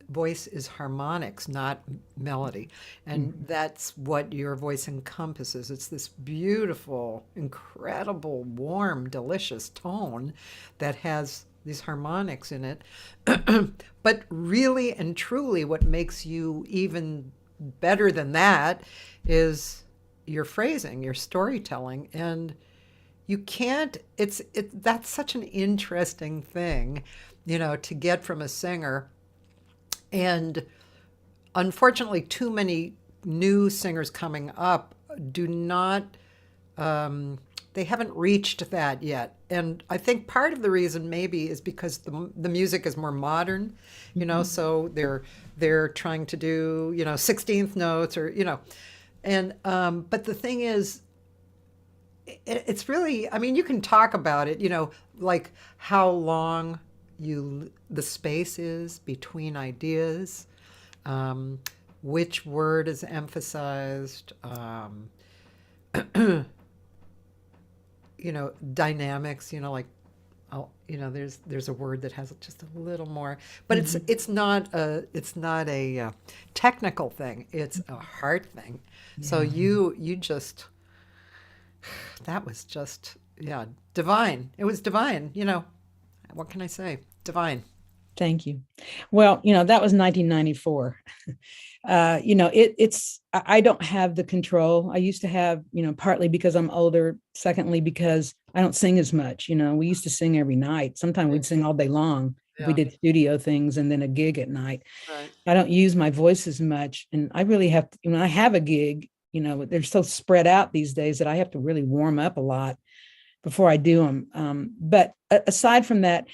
voice is harmonics, not melody. And Mhm. that's what your voice encompasses. It's this beautiful, incredible, warm, delicious tone that has these harmonics in it. But really and truly, what makes you even better than that is your phrasing, your storytelling. And you can't, that's such an interesting thing, to get from a singer. And unfortunately, too many new singers coming up do not, they haven't reached that yet. And I think part of the reason maybe is because the music is more modern, Mhm. so they're trying to do, 16th notes or, and, but the thing is, it's really, I mean, you can talk about it, like how long the space is between ideas, um, which word is emphasized, dynamics, like, oh, there's a word that has just a little more, but Mhm. it's not a technical thing. It's a heart thing. So Yeah. you just, that was just, yeah, divine. It was divine. What can I say? Divine. Thank you. Well, that was 1994. I don't have the control I used to have, partly because I'm older, secondly because I don't sing as much. We used to sing every night. Sometimes Yeah. we'd sing all day long if we Yeah. did studio things and then a gig at night. Right. I don't use my voice as much, and I really have to, when I have a gig, they're so spread out these days that I have to really warm up a lot before I do them. But aside from that,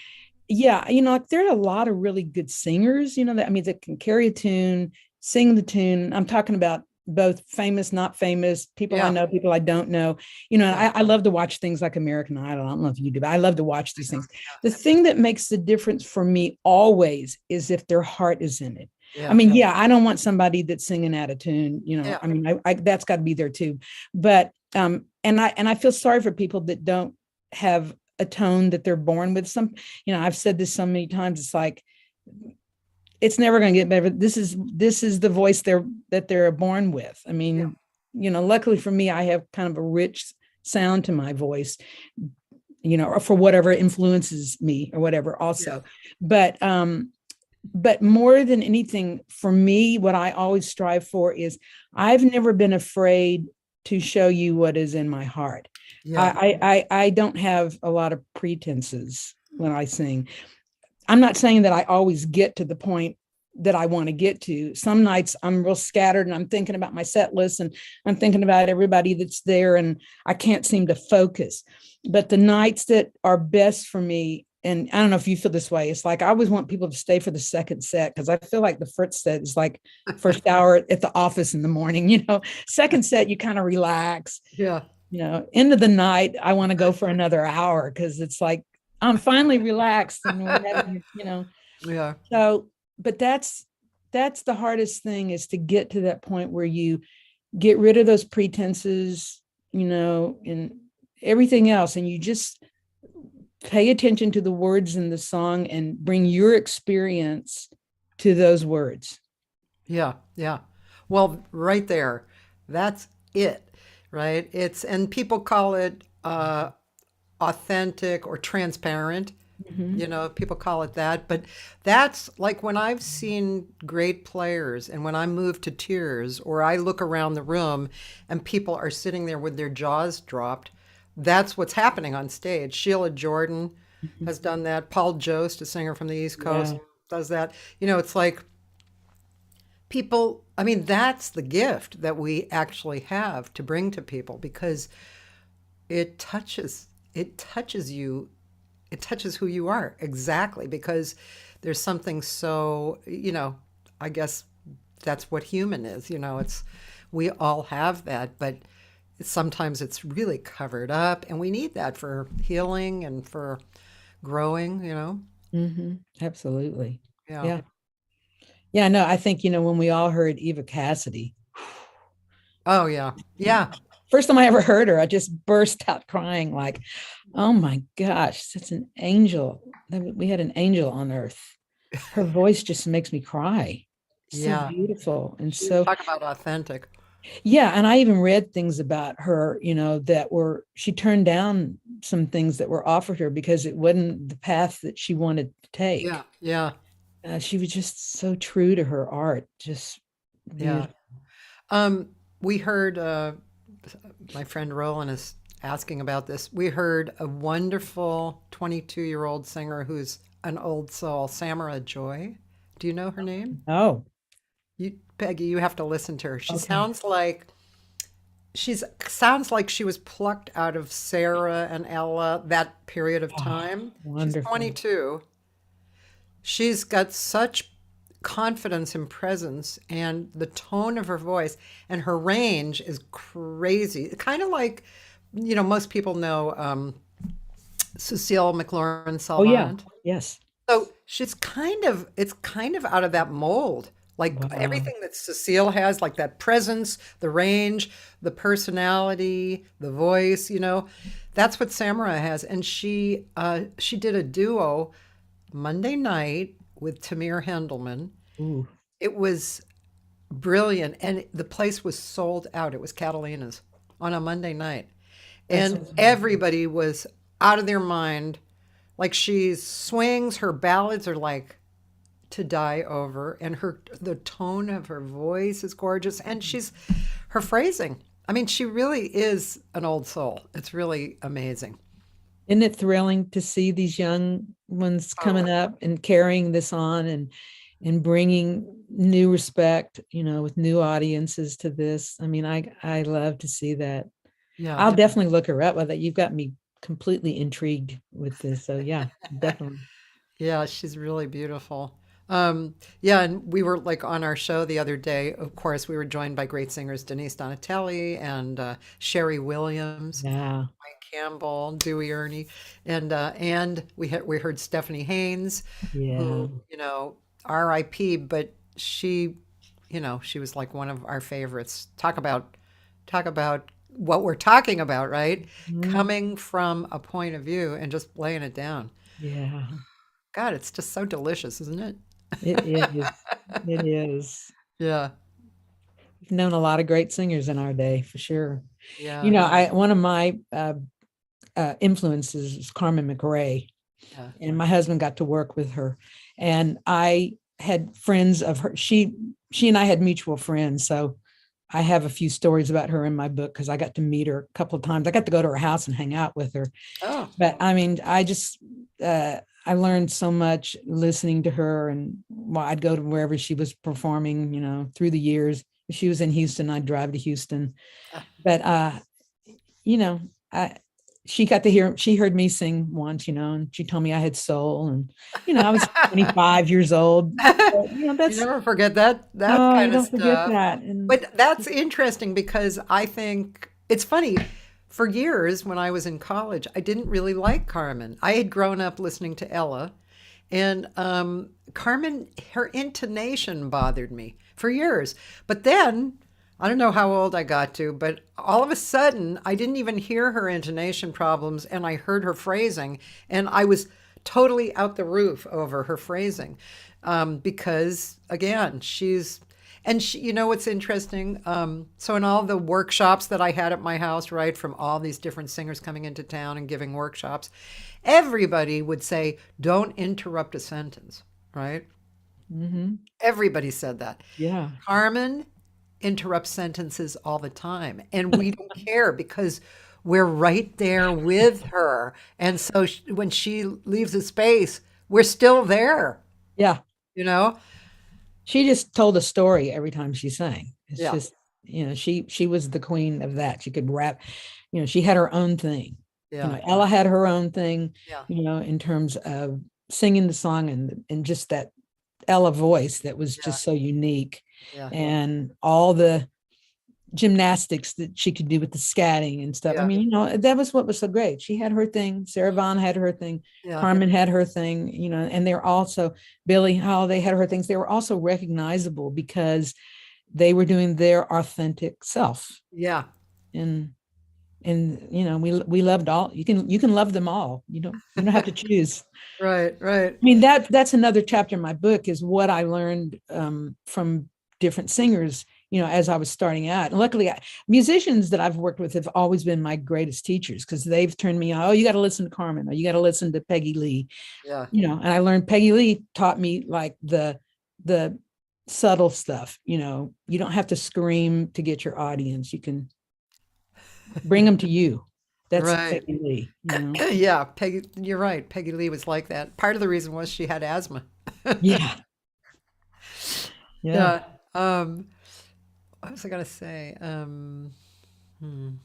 yeah, like there are a lot of really good singers, that can carry a tune, sing the tune. I'm talking about both famous, not famous, people I Yeah. know, people I don't know. Yeah. I love to watch things like American Idol. I don't know if you do, but I love to watch these things. The thing that makes the difference for me always is if their heart is in it. I Yeah. mean, yeah, I don't want somebody that's singing out of tune, Yeah. I mean, that's got to be there too. But and I feel sorry for people that don't have a tone that they're born with. I've said this so many times, it's like it's never going to get better. This is the voice they're born with. I Yeah. mean, luckily for me, I have kind of a rich sound to my voice, or for whatever influences me or whatever Yeah. also. But more than anything, for me, what I always strive for is I've never been afraid to show you what is in my heart. Yeah. I don't have a lot of pretenses when I sing. I'm not saying that I always get to the point that I want to get to. Some nights I'm real scattered and I'm thinking about my set list and I'm thinking about everybody that's there and I can't seem to focus. But the nights that are best for me, and I don't know if you feel this way, it's like I always want people to stay for the second set because I feel like the first set is like first hour at the office in the morning, second set, you kind of relax, Yeah. end of the night, I want to go for another hour because it's like I'm finally relaxed and we're having, Yeah. so, but that's the hardest thing is to get to that point where you get rid of those pretenses, and everything else, and you just pay attention to the words in the song and bring your experience to those words. Yeah. Yeah. Well, right there, that's it, right? And people call it authentic or transparent. Mm-hmm. People call it that, but that's like when I've seen great players and when I move to tears or I look around the room and people are sitting there with their jaws dropped, that's what's happening on stage. Sheila Jordan has done that. Paul Jost, a singer from the East Coast, Yeah. does that. It's like people, I mean, that's the gift that we actually have to bring to people, because it touches you, it touches who you are exactly, because there's something so, I guess that's what human is, it's, we all have that, but sometimes it's really covered up, and we need that for healing and for growing. Absolutely. Yeah. Yeah. Yeah, no, I think, when we all heard Eva Cassidy, Oh, yeah. Yeah. first time I ever heard her, I just burst out crying like, oh my gosh, that's an angel. We had an angel on earth. Her voice just makes me cry. So Yeah. beautiful. And so, Talk about authentic. yeah. And I even read things about her, she turned down some things that were offered her because it wasn't the path that she wanted to take. Yeah. Yeah. She was just so true to her art. Just Yeah. beautiful. We heard, my friend Roland is asking about this. We heard a wonderful 22-year-old singer who's an old soul, Samara Joy. Do you know her name? Oh, Peggy, you have to listen to her. She okay. sounds like she was plucked out of Sarah and Ella, that period of Oh, time. She's wonderful. 22. She's got such confidence and presence, and the tone of her voice and her range is crazy. Kind of like, most people know Cecile McLaurin Oh, yeah. Salvant. Yes. So it's kind of out of that mold. Like Wow. everything that Cecile has, like that presence, the range, the personality, the voice, that's what Samara has. And she did a duo Monday night with Tamir Hendelman. Ooh, It was brilliant, and the place was sold out. It was Catalina's on a Monday night, that's and awesome. everybody was out of their mind. Like, she swings, her ballads are like to die over, and the tone of her voice is gorgeous, and her phrasing. I mean, she really is an old soul. It's really amazing. Isn't it thrilling to see these young ones coming up and carrying this on and bringing new respect, with new audiences to this? I mean, I love to see that. Yeah, I'll definitely look her up with it. You've got me completely intrigued with this. So yeah, definitely. yeah, she's really beautiful. Yeah, and we were like on our show the other day. Of course, we were joined by great singers Denise Donatelli and Sherry Williams, Yeah. Mike Campbell, Dewey Ernie, and we heard Stephanie Haynes, Yeah. who, R.I.P. But she was like one of our favorites. Talk about what we're talking about, right? Mhm. Coming from a point of view and just laying it down. Yeah. God, it's just so delicious, isn't it? It is. It is. Yeah, We've known a lot of great singers in our day, for sure. yeah, One of my influences is Carmen MacRae, yeah. and my husband got to work with her, and I had friends of her. She and I had mutual friends, so I have a few stories about her in my book because I got to meet her a couple of times. I got to go to her house and hang out with her. Oh, But I mean, I learned so much listening to her, and I'd go to wherever she was performing, through the years. If she was in Houston, I'd drive to Houston. But she heard me sing once, and she told me I had soul, and I was 25 years old. But, you that's never forget that oh, you kind of don't forget stuff. that. And But that's interesting, because I think it's funny. For years, when I was in college, I didn't really like Carmen. I had grown up listening to Ella, and Carmen, her intonation bothered me for years. But then, I don't know how old I got to, but all of a sudden, I didn't even hear her intonation problems, and I heard her phrasing, and I was totally out the roof over her phrasing, because again, what's interesting? So in all the workshops that I had at my house, right, from all these different singers coming into town and giving workshops, everybody would say, "Don't interrupt a sentence," right? mhm, Everybody said that. yeah, Carmen interrupts sentences all the time, and we don't care because we're right there with her. And so when she leaves a space, we're still there, yeah. you know? She just told a story every time she sang. It's Yeah. just, she was the queen of that. She could rap, she had her own thing. Yeah. Ella had her own thing, Yeah. in terms of singing the song and just that Ella voice that was just so unique. Yeah. And all the gymnastics that she could do with the scatting and stuff. Yeah. I mean, that was what was so great. She had her thing. Sarah Vaughan had her thing. Yeah. Carmen had her thing, and they're also, Billie Holiday had her things. They were also recognizable because they were doing their authentic self. Yeah. And we loved all. You can love them all. You don't have to choose. Right. I mean, that's another chapter in my book, is what I learned from different singers, as I was starting out. And luckily, musicians that I've worked with have always been my greatest teachers, because they've turned me on. Oh, you got to listen to Carmen, or you got to listen to Peggy Lee. Yeah. And I learned Peggy Lee taught me like the subtle stuff. You don't have to scream to get your audience. You can bring them to you. That's Right. Peggy Lee. Yeah, Peggy, you're right. Peggy Lee was like that. Part of the reason was she had asthma. Yeah. Yeah. What was I gonna say? Who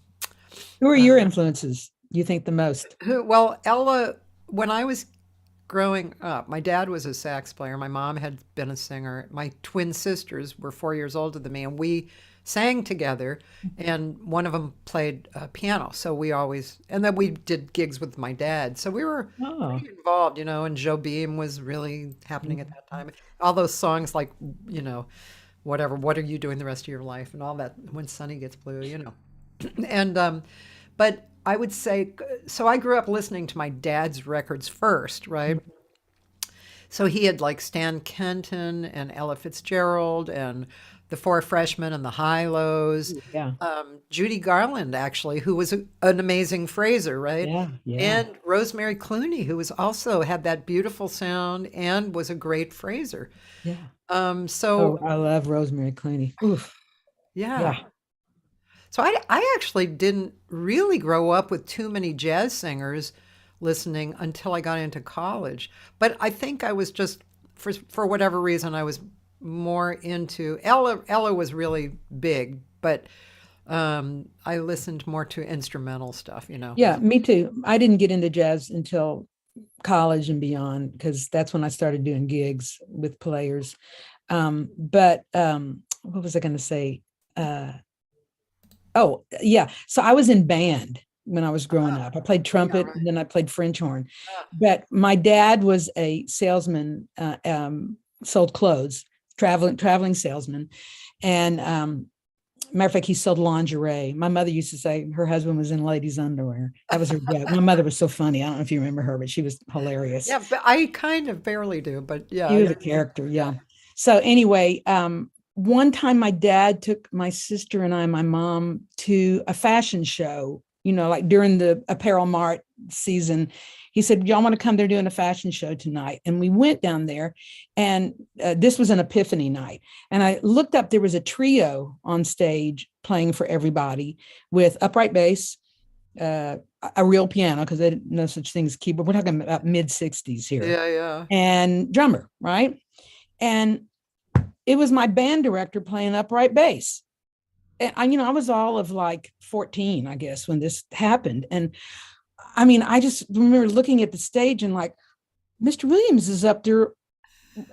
are your influences, you think, the most? Well, Ella, when I was growing up, my dad was a sax player. My mom had been a singer. My twin sisters were 4 years older than me, and we sang together. And one of them played piano. So we always, and then we did gigs with my dad. So we were pretty involved, and Joe Beam was really happening at that time. All those songs like, whatever, what are you doing the rest of your life, and all that, when Sunny Gets Blue, And, but I would say, so I grew up listening to my dad's records first, right? So he had like Stan Kenton and Ella Fitzgerald and the Four Freshmen and the High-Lows. Yeah. Judy Garland, actually, who was an amazing phraser, right? Yeah. And Rosemary Clooney, who was also had that beautiful sound and was a great phraser. Yeah. So I love Rosemary Clooney. Oof. yeah. So I actually didn't really grow up with too many jazz singers listening until I got into college. But I think I was just, for whatever reason, I was more into, Ella was really big, but I listened more to instrumental stuff, Yeah, me too. I didn't get into jazz until college and beyond, because that's when I started doing gigs with players. But what was I going to say? Oh, yeah. So I was in band when I was growing up. I played trumpet, and then I played French horn. But my dad was a salesman, sold clothes, traveling salesman. And matter of fact, he sold lingerie. My mother used to say her husband was in ladies' underwear. That was her joke. My mother was so funny. I don't know if you remember her, but she was hilarious. Yeah, but I kind of barely do, but yeah. He was a character, yeah. So anyway, one time my dad took my sister and my mom to a fashion show, like during the Apparel Mart season. He said, y'all want to come? They're doing a fashion show tonight. And we went down there, and this was an Epiphany night. And I looked up, there was a trio on stage playing for everybody with upright bass, a real piano, because they didn't know such thing as keyboard. We're talking about mid-60s here. Yeah. And drummer, right? And it was my band director playing upright bass. And I was all of like 14, I guess, when this happened. And I mean, I just remember looking at the stage and like, Mr. Williams is up there.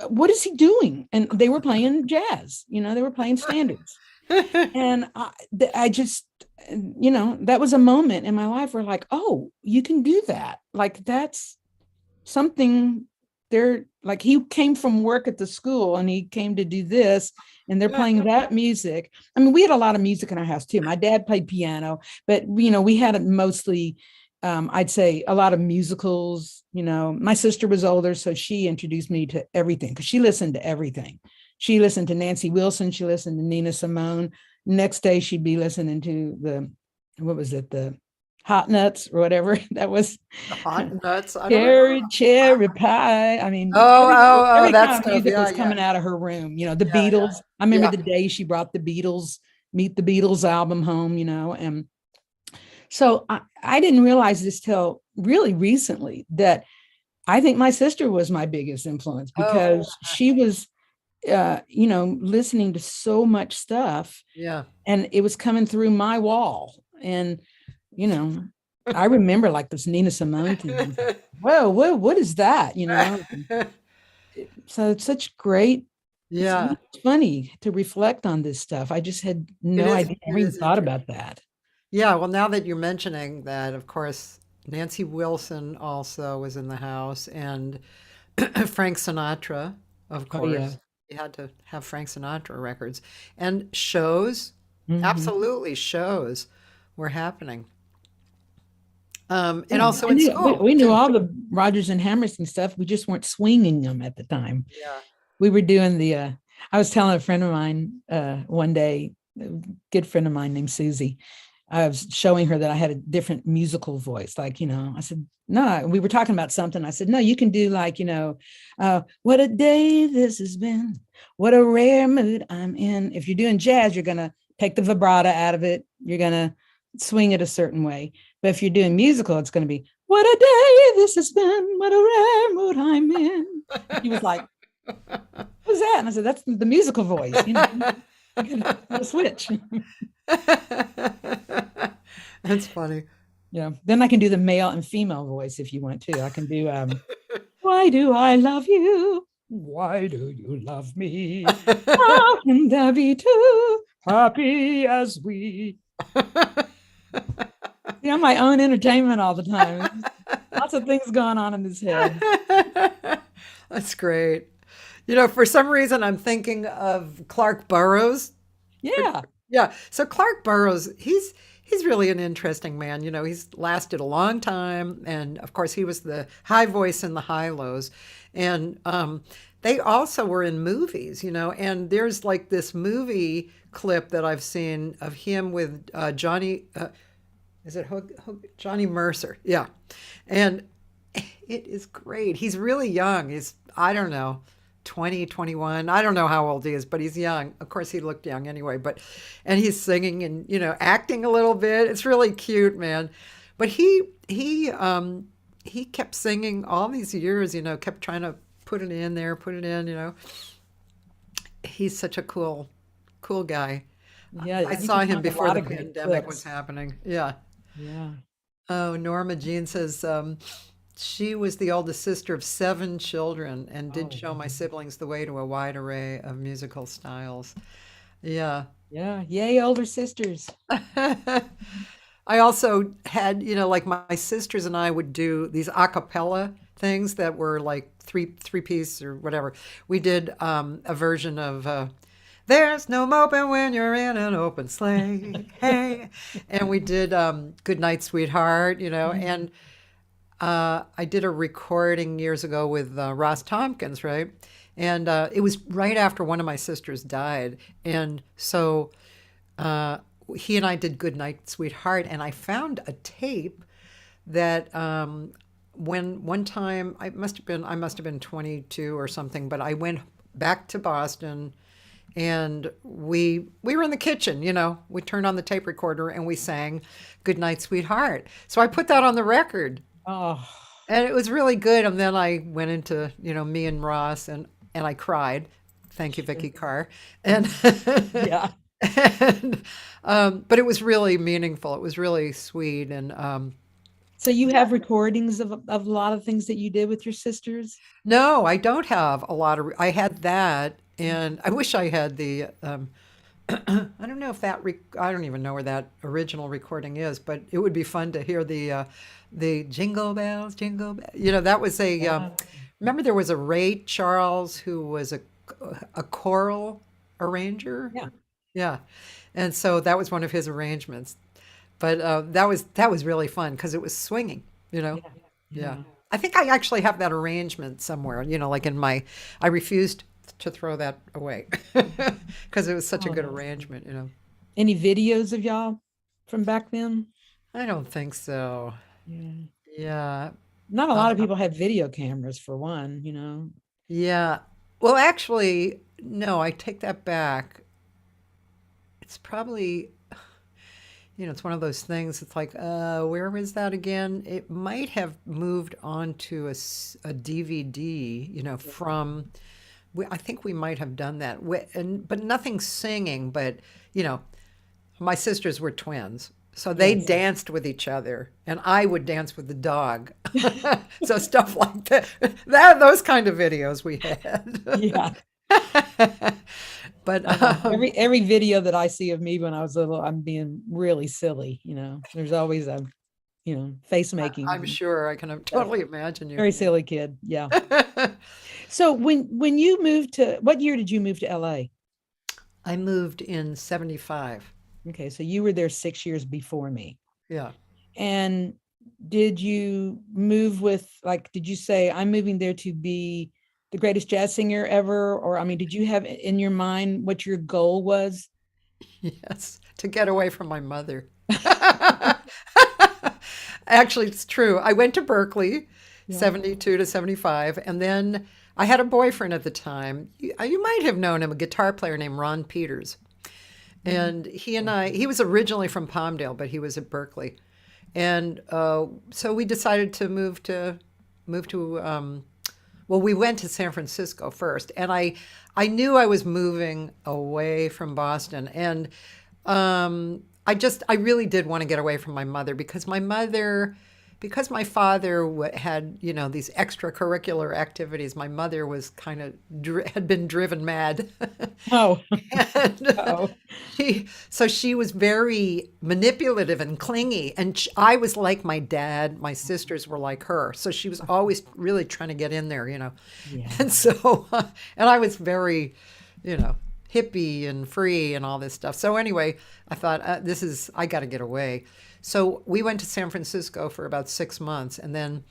What is he doing? And they were playing jazz, they were playing standards. And I just, that was a moment in my life where like, oh, you can do that. Like, that's something there. Like, he came from work at the school and he came to do this, and they're playing that music. I mean, we had a lot of music in our house too. My dad played piano, but we had it mostly, I'd say, a lot of musicals. My sister was older, so she introduced me to everything, because she listened to everything. She listened to Nancy Wilson. She listened to Nina Simone. Next day, she'd be listening to the Hot Nuts or whatever that was. Hot Nuts. Cherry pie. I mean, every that kind of music was coming out of her room. The Beatles. Yeah. I remember the day she brought the Beatles, Meet the Beatles album home. And so I didn't realize this till really recently, that I think my sister was my biggest influence, because she was listening to so much stuff, Yeah. and it was coming through my wall. And, I remember like this Nina Simone thing. Whoa, what is that? So it's such great, it's Yeah. funny to reflect on this stuff. I just had It no is. idea, I It never even is thought interesting. about that. Yeah. Well, now that you're mentioning that, of course, Nancy Wilson also was in the house, and Frank Sinatra, of Oh yeah. course. You had to have Frank Sinatra records, and shows, Mhm. absolutely shows were happening. And Yeah, also I in knew school we knew too. all the Rodgers and Hammerstein stuff. We just weren't swinging them at the time. Yeah. We were doing the. I was telling a friend of mine one day, a good friend of mine named Susie. I was showing her that I had a different musical voice. Like, I said, no, we were talking about something. I said, no, you can do like, what a day this has been. What a rare mood I'm in. If you're doing jazz, you're going to take the vibrato out of it. You're going to swing it a certain way. But if you're doing musical, it's going to be, what a day this has been. What a rare mood I'm in. And he was like, what's that? And I said, that's the musical voice. You gotta switch. That's funny. Yeah. Then I can do the male and female voice if you want to. I can do why do I love you? Why do you love me? How can there be two happy as we? I'm my own entertainment all the time. Lots of things going on in his head. That's great. For some reason, I'm thinking of Clark Burroughs. Yeah. Yeah. So Clark Burroughs, he's really an interesting man. He's lasted a long time, and of course, he was the high voice in the high lows, and they also were in movies. And there's like this movie clip that I've seen of him with Johnny. Is it Johnny Mercer? Yeah, and it is great. He's really young. He's, I don't know, 20, 21. I don't know how old he is, but he's young. Of course, he looked young anyway, and he's singing and, acting a little bit. It's really cute, man. But he kept singing all these years, kept trying to put it in there, put it in. He's such a cool guy. Yeah. I You saw can him find a before lot the of great pandemic was clips. happening. Yeah. Yeah. Oh, Norma Jean says, she was the oldest sister of 7 children and did Oh, show my siblings the way to a wide array of musical styles. Yeah. yeah. Yay, older sisters. I also had, like my sisters and I would do these a cappella things that were like three piece or whatever. We did a version of "There's no moping when you're in an open sleigh," hey, and we did "Good Night, Sweetheart," and I did a recording years ago with Ross Tompkins, right? And it was right after one of my sisters died, and so uh, he and I did "Good Night, Sweetheart," and I found a tape that when one time I must have been 22 or something, but I went back to Boston and we were in the kitchen, we turned on the tape recorder and we sang "Good Night, Sweetheart." So I put that on the record, Oh, and it was really good. And then I went into, me and Ross, and I cried. Thank you, Vicky Carr. And yeah. and but it was really meaningful. It was really sweet. And So you have recordings of a lot of things that you did with your sisters? no, I don't have a lot of. I had that, and I wish I had the. I don't know if I don't even know where that original recording is, but it would be fun to hear the jingle bells, jingle bells. That was a. Yeah. Remember, there was a Ray Charles who was a choral arranger. Yeah. Yeah, and so that was one of his arrangements. But that was really fun because it was swinging. You know. Yeah. Yeah. Yeah. I think I actually have that arrangement somewhere, like in I refused to throw that away because it was such a Oh, good that's good. arrangement. Any videos of y'all from back then? I don't think so. Yeah. Yeah. Not a Uh, lot of people had video cameras for one. yeah. Well, actually, no, I take that back. It's probably, it's one of those things. It's like, where was that again? It might have moved on to a DVD, from I think we might have done that. But nothing singing. But my sisters were twins, so they Yes. danced with each other, and I would dance with the dog. So stuff like that. Those kind of videos we had. Yeah. But Every video that I see of me when I was little, I'm being really silly. There's always a, face making. I'm sure I can totally imagine you. Very silly kid. Yeah. So when you moved what year did you move to LA? I moved in 75. Okay, so you were there 6 years before me. Yeah. And did you move with, did you say, I'm moving there to be the greatest jazz singer ever? Or, did you have in your mind what your goal was? Yes, to get away from my mother. Actually, it's true. I went to Berkeley, Yeah. 72 to 75, and then I had a boyfriend at the time. You might have known him, a guitar player named Ron Peters. And he was originally from Palmdale, but he was at Berkeley. And so we decided to move to, we went to San Francisco first. And I knew I was moving away from Boston. And I really did want to get away from my mother because my father had, these extracurricular activities. My mother was kind of had been driven mad. Oh, And she was very manipulative and clingy. And I was like my dad. My sisters were like her. So she was always really trying to get in there, Yeah. And so, and I was very, hippie and free and all this stuff. So anyway, I thought, I got to get away. So we went to San Francisco for about 6 months, and then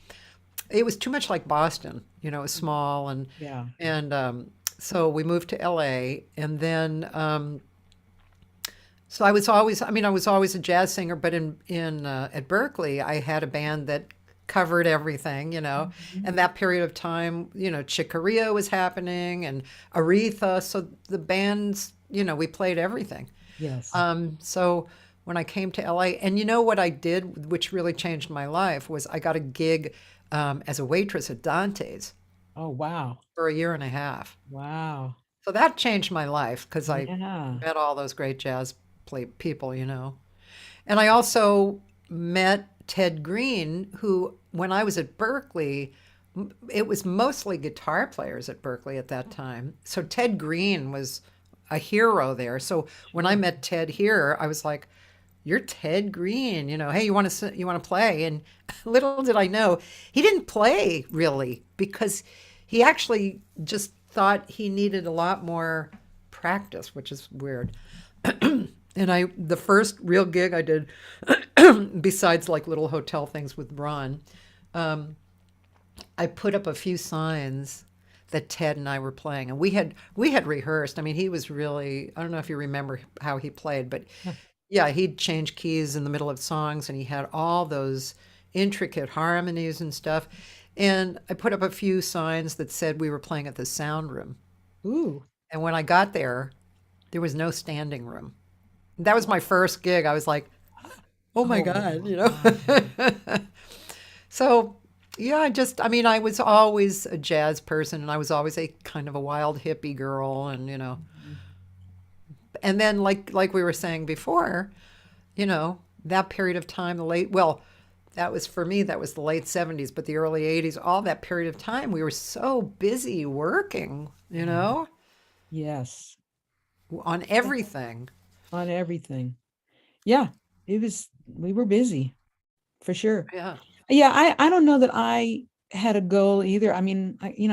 it was too much like Boston. It was small, and Yeah. so we moved to L.A. And then so I was always a jazz singer, but at Berkeley I had a band that covered everything, and that period of time, Chick Corea was happening and Aretha, so the bands, we played everything. Yes. So when I came to LA, and what I did, which really changed my life, was I got a gig as a waitress at Dante's Oh, wow. for a year and a half. Wow. So that changed my life because I Yeah. met all those great jazz people, And I also met Ted Green, who, when I was at Berkeley, it was mostly guitar players at Berkeley at that time. So Ted Green was a hero there. So when I met Ted here, I was like, "You're Ted Green, hey, you want to play?" And little did I know, he didn't play really because he actually just thought he needed a lot more practice, which is weird. And the first real gig I did, besides like little hotel things with Ron, I put up a few signs that Ted and I were playing, and we had rehearsed. He was really, I don't know if you remember how he played, but yeah, he'd change keys in the middle of songs, and he had all those intricate harmonies and stuff. And I put up a few signs that said we were playing at the sound room. Ooh. And when I got there was no standing room. That was my first gig. I was like, oh my God, So, yeah, I was always a jazz person, and I was always a kind of a wild hippie girl, and, and then like we were saying before, that period of time, that was for me, that was the late 70s, but the early 80s, all that period of time, we were so busy working, Yes. on everything. On everything. Yeah. We were busy for sure. Yeah. Yeah. I don't know that I had a goal either. I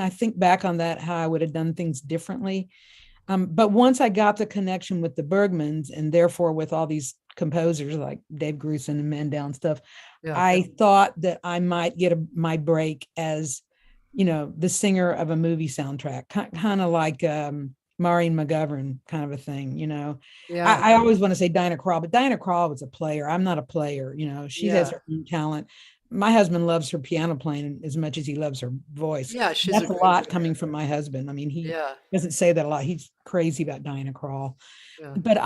think back on that, how I would have done things differently. But once I got the connection with the Bergmans, and therefore with all these composers like Dave Grusin and Mandel and stuff, Yeah. I thought that I might get my break as, the singer of a movie soundtrack, kind of like Maureen McGovern kind of a thing, Yeah. I always want to say Dinah Krall, but Dinah Krall was a player. I'm not a player, she has her own talent. My husband loves her piano playing as much as he loves her voice. Yeah, she's That's a great lot player. coming from my husband. He Yeah. doesn't say that a lot. He's crazy about Dinah Krall. Yeah. But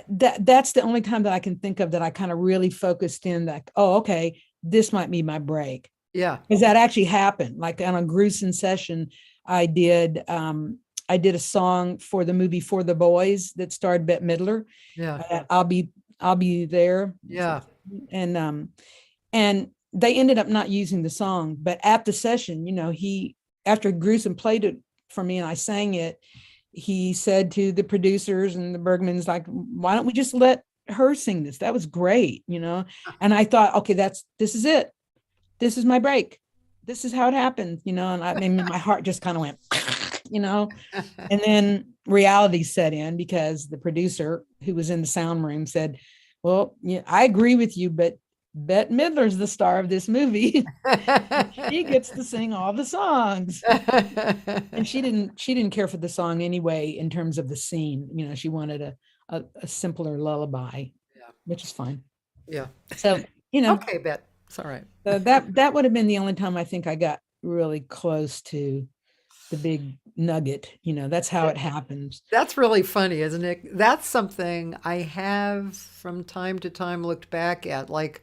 that's the only time that I can think of that I kind of really focused in that, oh, okay, this might be my break. Yeah. Because that actually happened. Like on a Grusin session, I did I did a song for the movie For the Boys that starred Bette Midler. Yeah. I'll be there. Yeah. And they ended up not using the song, but at the session, after Grusin played it for me and I sang it, he said to the producers and the Bergmans, like, why don't we just let her sing this? That was great, And I thought, okay, this is it. This is my break. This is how it happened, and my heart just kind of went, and then reality set in because the producer who was in the sound room said, well, yeah, I agree with you, but Bette Midler's the star of this movie. She gets to sing all the songs. And she didn't care for the song anyway in terms of the scene. She wanted a simpler lullaby, which is fine. Yeah. So, Okay, Bette. It's all right. That would have been the only time I think I got really close to the big nugget. That's how it happens. That's really funny, isn't it? That's something I have from time to time looked back at, like,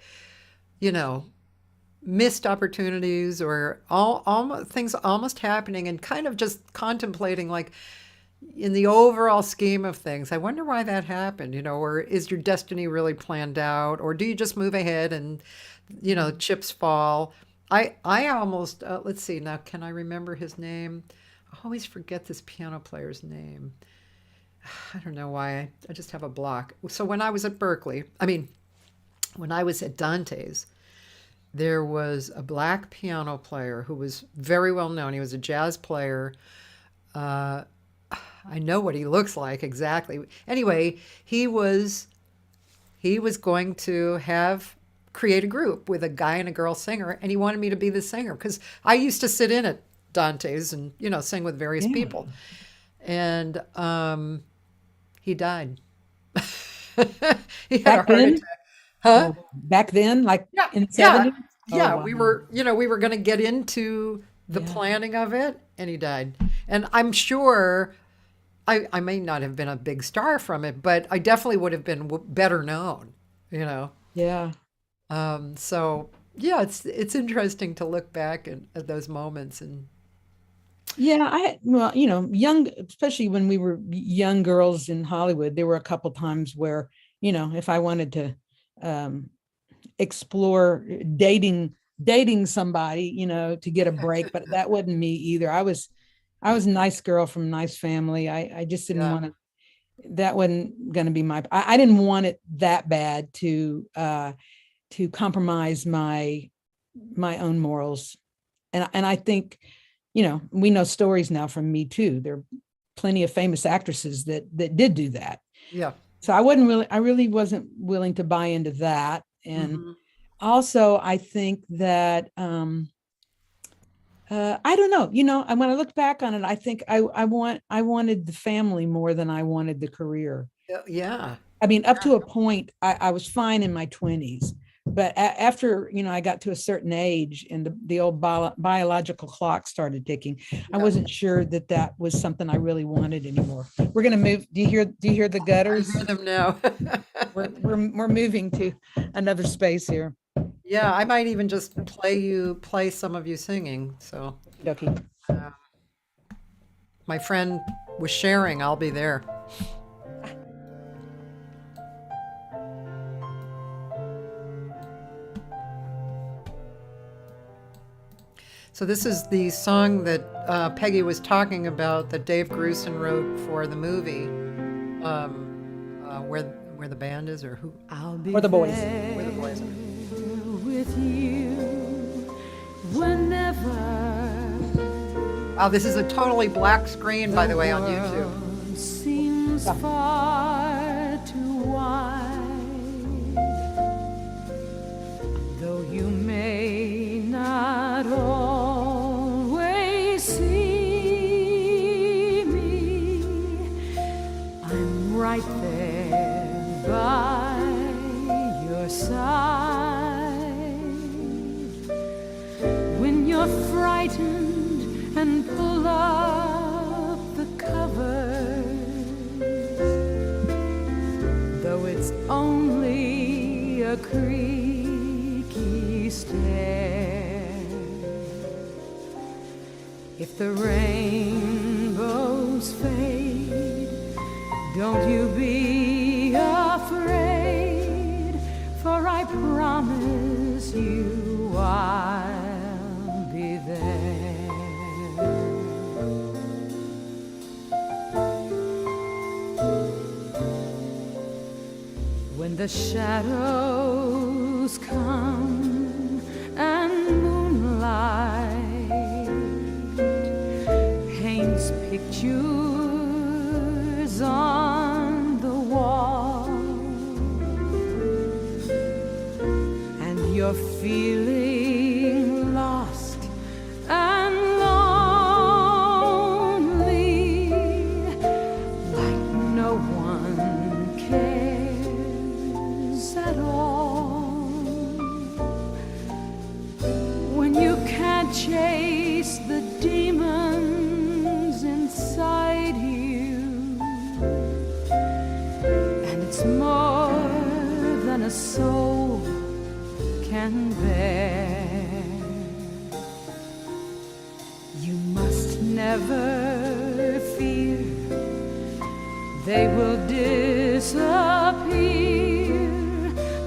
missed opportunities or all things almost happening and kind of just contemplating, like, in the overall scheme of things, I wonder why that happened, or is your destiny really planned out, or do you just move ahead and, chips fall? I almost, let's see, now, can I remember his name? I always forget this piano player's name. I don't know why. I just have a block. So when I was at Berkeley, when I was at Dante's, there was a black piano player who was very well known. He was a jazz player. I know what he looks like exactly. Anyway, he was going to create a group with a guy and a girl singer, and he wanted me to be the singer because I used to sit in at Dante's and sing with various people. And he died. He had a heart attack. Huh? Back then, like in the 70s? Yeah, wow. we were going to get into the planning of it, and he died. And I'm sure I may not have been a big star from it, but I definitely would have been better known, Yeah. So yeah, it's interesting to look back at those moments. And yeah, young, especially when we were young girls in Hollywood, there were a couple times where, if I wanted to explore dating somebody, to get a break, but that wasn't me either. I was a nice girl from a nice family. I just didn't want to, that wasn't going to be I didn't want it that bad to compromise my own morals. And I think, we know stories now from Me Too. There are plenty of famous actresses that did do that. Yeah. So I really wasn't willing to buy into that. And also I think that, I don't know, when I look back on it, I think I wanted the family more than I wanted the career. Yeah. Up to a point, I was fine in my 20s. But after, I got to a certain age and the old biological clock started ticking, I wasn't sure that was something I really wanted anymore. We're going to move. Do you hear the gutters? I hear them now. we're moving to another space here. Yeah, I might even just play some of you singing. So my friend was sharing, I'll be there. So this is the song that Peggy was talking about that Dave Grusin wrote for the movie, where the band is, or who? Or the boys. Where the boys are. With you whenever. Wow, this is a totally black screen, by the way, on YouTube. Seems far too wide, though you may not always see me. I'm right there by your side when you're frightened and pull up the covers, though it's only a creaky stair. If the rainbows fade, don't you be afraid, for I promise you I'll be there. When the shadows come and moonlight paints pictures on the wall, and you're feeling lost and lonely, like no one cares at all. When you can't chase the demons inside you, and it's more than a soul can bear, you must never fear they will disappear.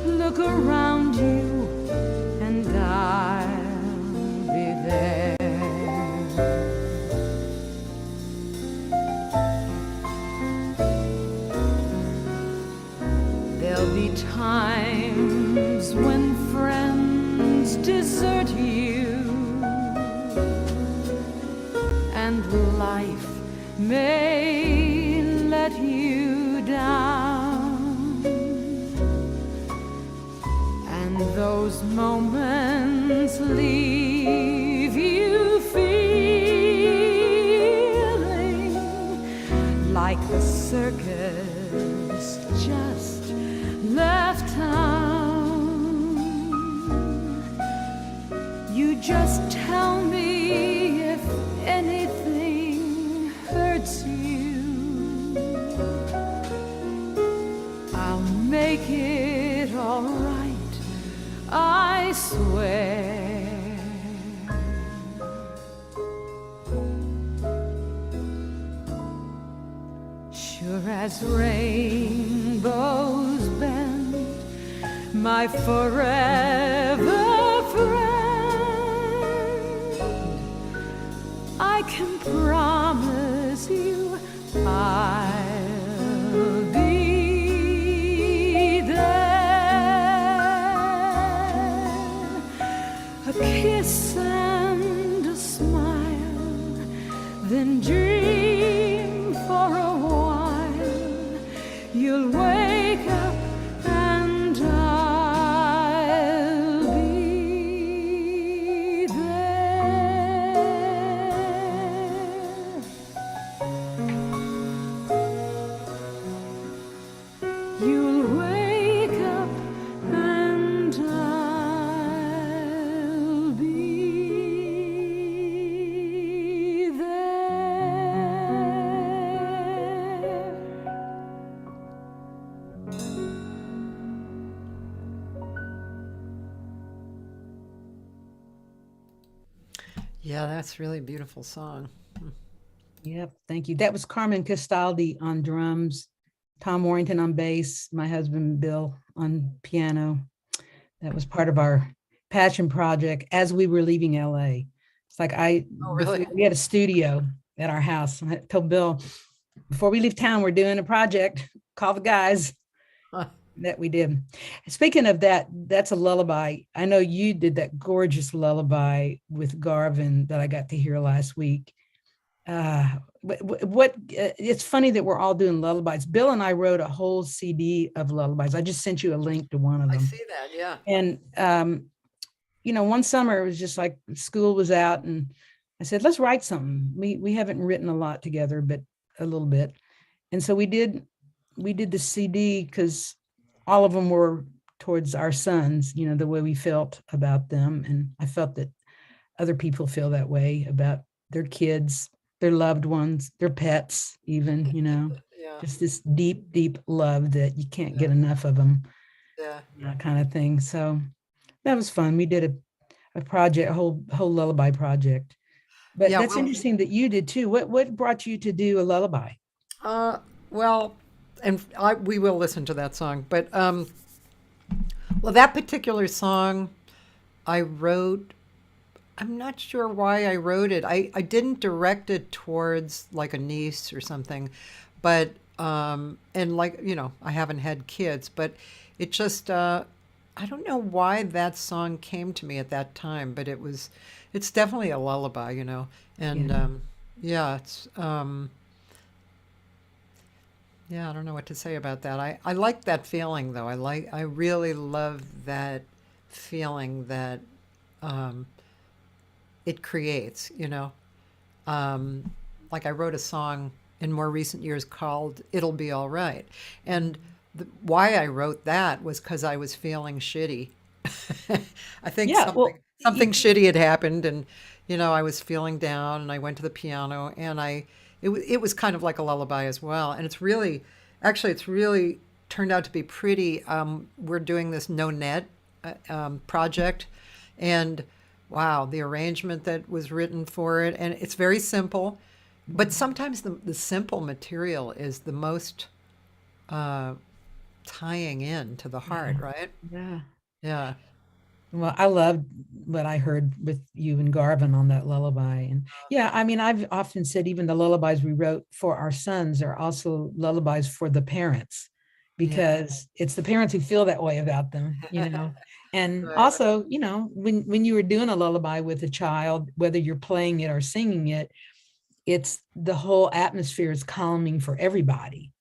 Look around you and I'll be there. There'll be times when friends desert you, and life may let you down, and those moments leave you feeling like the circus just left town. You just tell me if anything hurts you, I'll make it all right, I swear. Sure as rainbows bend, my forever friend, I can promise you I'll be there. A kiss and a smile, then dream for a while. You'll wake up and I'll be there. You'll wake up and I'll be there. Yeah, that's really a beautiful song. Yep, thank you. That was Carmen Castaldi on drums, Tom Warrington on bass, my husband Bill on piano. That was part of our passion project as we were leaving LA. It's like Oh, really? we had a studio at our house. And I told Bill, before we leave town, we're doing a project, call the guys. Huh. That we did. Speaking of that, that's a lullaby. I know you did that gorgeous lullaby with Garvin that I got to hear last week. It's funny that we're all doing lullabies. Bill and I wrote a whole CD of lullabies. I just sent you a link to one of I them. see that, yeah. And one summer it was just like school was out, and I said, let's write something. We haven't written a lot together, but a little bit. And so we did the CD because all of them were towards our sons, the way we felt about them. And I felt that other people feel that way about their kids, their loved ones, their pets, even, Yeah, just this deep, deep love that you can't get enough of them, yeah. that kind of thing. So that was fun. We did a project, a whole lullaby project. But Yeah, that's interesting that you did too. What brought you to do a lullaby? well, and we will listen to that song, but well, that particular song I wrote. I'm not sure why I wrote it. I didn't direct it towards like a niece or something, but and like I haven't had kids, but it just I don't know why that song came to me at that time, but it's definitely a lullaby, and Yeah. yeah, it's yeah, I don't know what to say about that. I like that feeling though. I really love that feeling that um, it creates, like I wrote a song in more recent years called "It'll Be All Right," and why I wrote that was because I was feeling shitty. I think Yeah. something Well, something shitty had happened, and I was feeling down, and I went to the piano, and it was kind of like a lullaby as well, and it's really turned out to be pretty. We're doing this no net project, and wow, the arrangement that was written for it, and it's very simple, but sometimes the simple material is the most uh, tying in to the heart, yeah. right? Yeah. Yeah. Well, I loved what I heard with you and Garvin on that lullaby. And yeah, I mean, I've often said even the lullabies we wrote for our sons are also lullabies for the parents Yeah. because it's the parents who feel that way about them. And Right. also, when you were doing a lullaby with a child, whether you're playing it or singing it, it's the whole atmosphere is calming for everybody.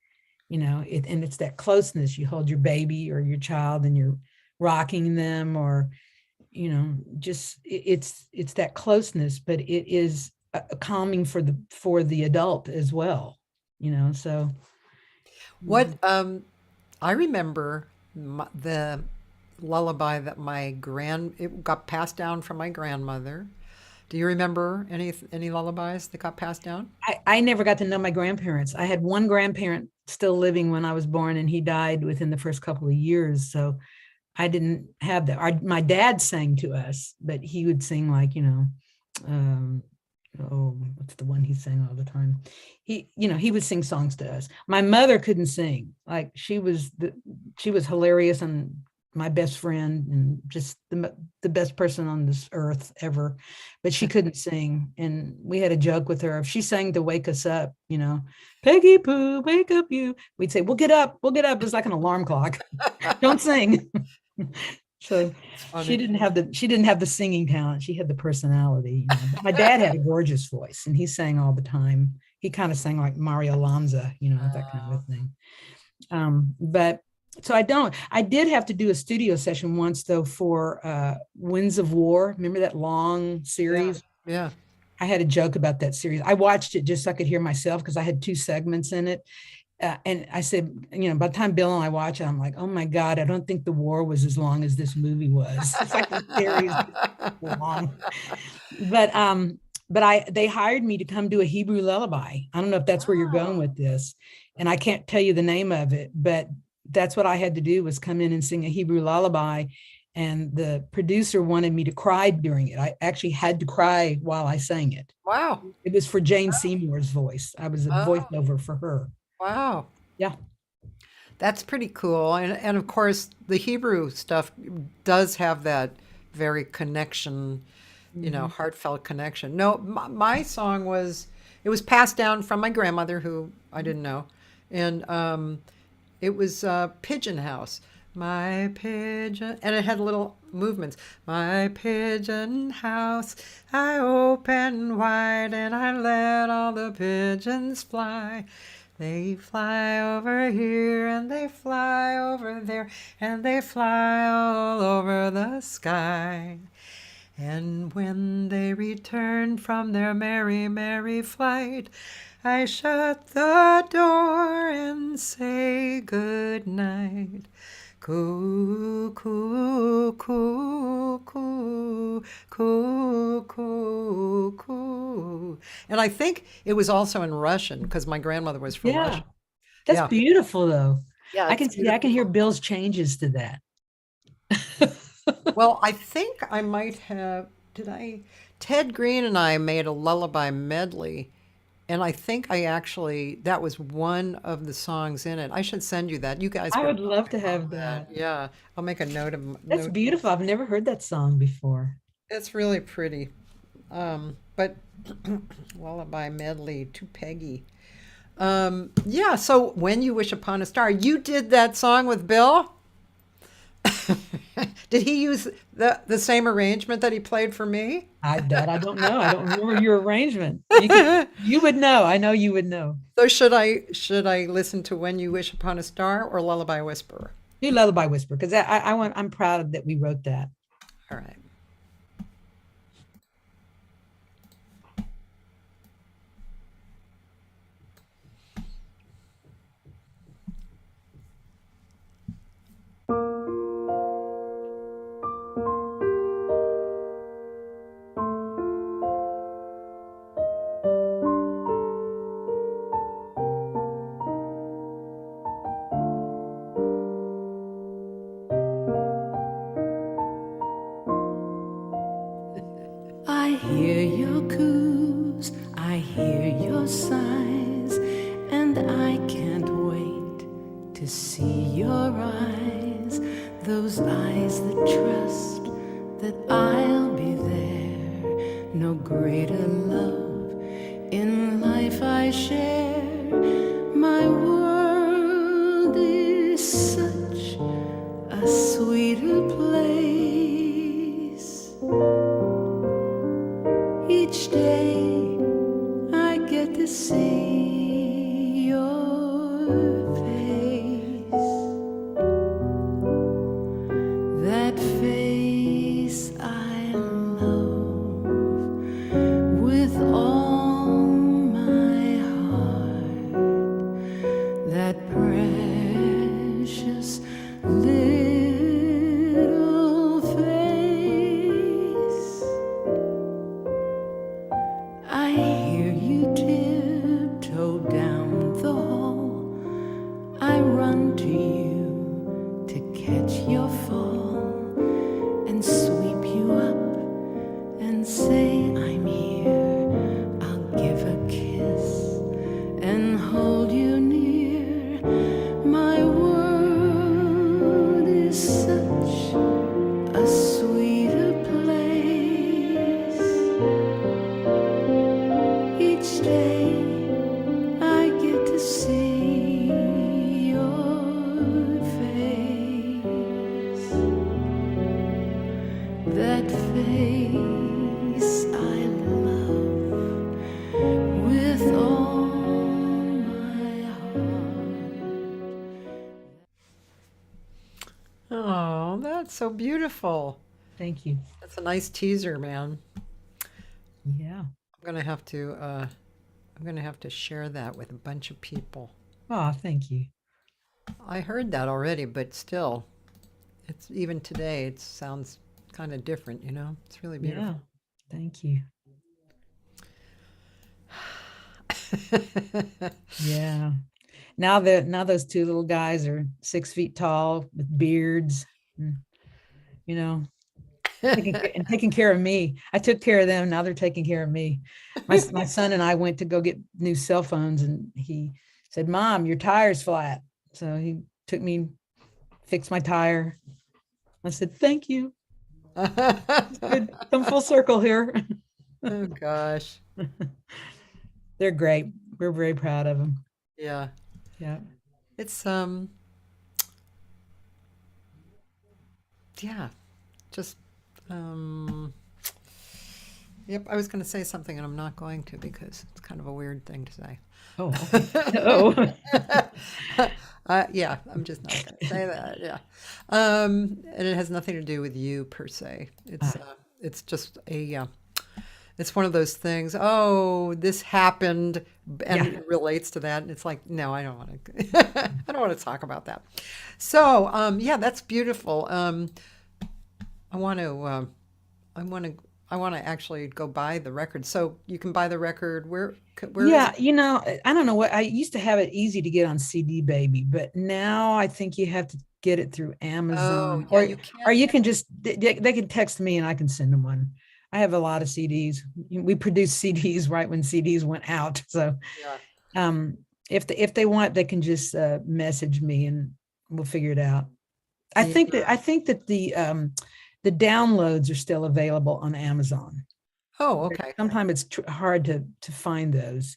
And it's that closeness. You hold your baby or your child and you're rocking them, or just it's that closeness, but it is a calming for the adult as well. So What I remember the lullaby that it got passed down from my grandmother. Do you remember any lullabies that got passed down? I never got to know my grandparents. I had one grandparent still living when I was born, and he died within the first couple of years. So I didn't have that. My dad sang to us, but he would sing like, um, oh, what's the one he sang all the time? He would sing songs to us. My mother couldn't sing. Like she was hilarious and my best friend and just the best person on this earth ever, but she couldn't sing. And we had a joke with her. If she sang to wake us up, Peggy Pooh, wake up you, we'd say, we'll get up. It was like an alarm clock. Don't sing. So It's she funny. didn't have the singing talent. She had the personality. But my dad had a gorgeous voice and he sang all the time. He kind of sang like Mario Lanza, that kind of a thing. But so I did have to do a studio session once though for Winds of War. Remember that long Yeah. series? Yeah. I had a joke about that series. I watched it just so I could hear myself because I had two segments in it. And I said, by the time Bill and I watch it, I'm like, oh my God, I don't think the war was as long as this movie was. It's like the series is long. But they hired me to come do a Hebrew lullaby. I don't know if that's where you're going with this. And I can't tell you the name of it, but that's what I had to do was come in and sing a Hebrew lullaby. And the producer wanted me to cry during it. I actually had to cry while I sang it. Wow. It was for Jane Seymour's voice. I was a Oh, voiceover for her. wow. Yeah. That's pretty cool. And of course, the Hebrew stuff does have that very connection, Mhm. heartfelt connection. No, my song it was passed down from my grandmother, who I didn't know. And it was Pigeon House. My pigeon, and it had little movements. My pigeon house, I open wide and I let all the pigeons fly. They fly over here and they fly over there and they fly all over the sky. And when they return from their merry, merry flight, I shut the door and say good night. Coo, coo, coo, coo, coo, coo, coo. And I think it was also in Russian because my grandmother was from Yeah. Russia. That's Yeah. beautiful though. Yeah, I it's can see, I can hear beautiful. Bill's changes to that. Well, I think I might have, Ted Green and I made a lullaby medley, and I think that was one of the songs in it. I should send you that. You guys I would would love to love have that. that. Yeah, I'll make a note of That's note. beautiful. I've never heard that song before. It's really pretty. But lullaby medley to Peggy. Yeah, so When You Wish Upon a Star, you did that song with Bill? Did he use the same arrangement that he played for me? I don't know. I don't remember your arrangement. You would know. I know you would know. So should I listen to When You Wish Upon a Star or Lullaby Whisperer? Do Lullaby Whisper, because I'm proud that we wrote that. All right. I hear your coos, I hear your sighs, and I can't wait to see your eyes, those eyes that trust that I'll be there. No greater love in life I share. My world is such a sweeter place. Each day I get to see your face, that face I love with all my heart, that precious little face. I hear you tiptoe down the hall. I run to you to catch your fall and sweep you up and say I'm here. I'll give a kiss and hold you near. My world is such a sweeter place. Each day I get to see your face, that face I love with all my heart. Oh, that's so beautiful. Thank you. That's a nice teaser, man. Yeah. I'm gonna have to share that with a bunch of people. Oh, thank you. I heard that already, but still, it's even today. It sounds kind of different, you know. It's really beautiful. Yeah. Thank you. Yeah. Now those two little guys are 6 feet tall with beards, and, you know, taking care of me. I took care of them. Now they're taking care of me. My son and I went to go get new cell phones, and he said, "Mom, your tire's flat." So he took me, fixed my tire. I said, "Thank you." Good. Come full circle here. Oh gosh. They're great. We're very proud of them. Yeah. Yeah. It's yeah, just yep, I was going to say something and I'm not going to because it's kind of a weird thing to say. Oh, okay. Oh. Yeah, I'm just not going to say that. Yeah. And it has nothing to do with you per se. It's just it's one of those things. Oh, this happened, and it relates to that. And it's like, no, I don't want to. I don't want to talk about that. So, yeah, that's beautiful. I want to actually go buy the record. So you can buy the record. Where Yeah, is it? you know, I don't know what I used to have it easy to get on CD Baby, but now I think you have to get it through Amazon, Oh, yeah, or you or can. you can just they can text me and I can send them one. I have a lot of CDs. We produced CDs right when CDs went out. So Yeah. if they want, they can just message me and we'll figure it out. I think that the downloads are still available on Amazon. Oh, okay. Sometimes it's hard to find those.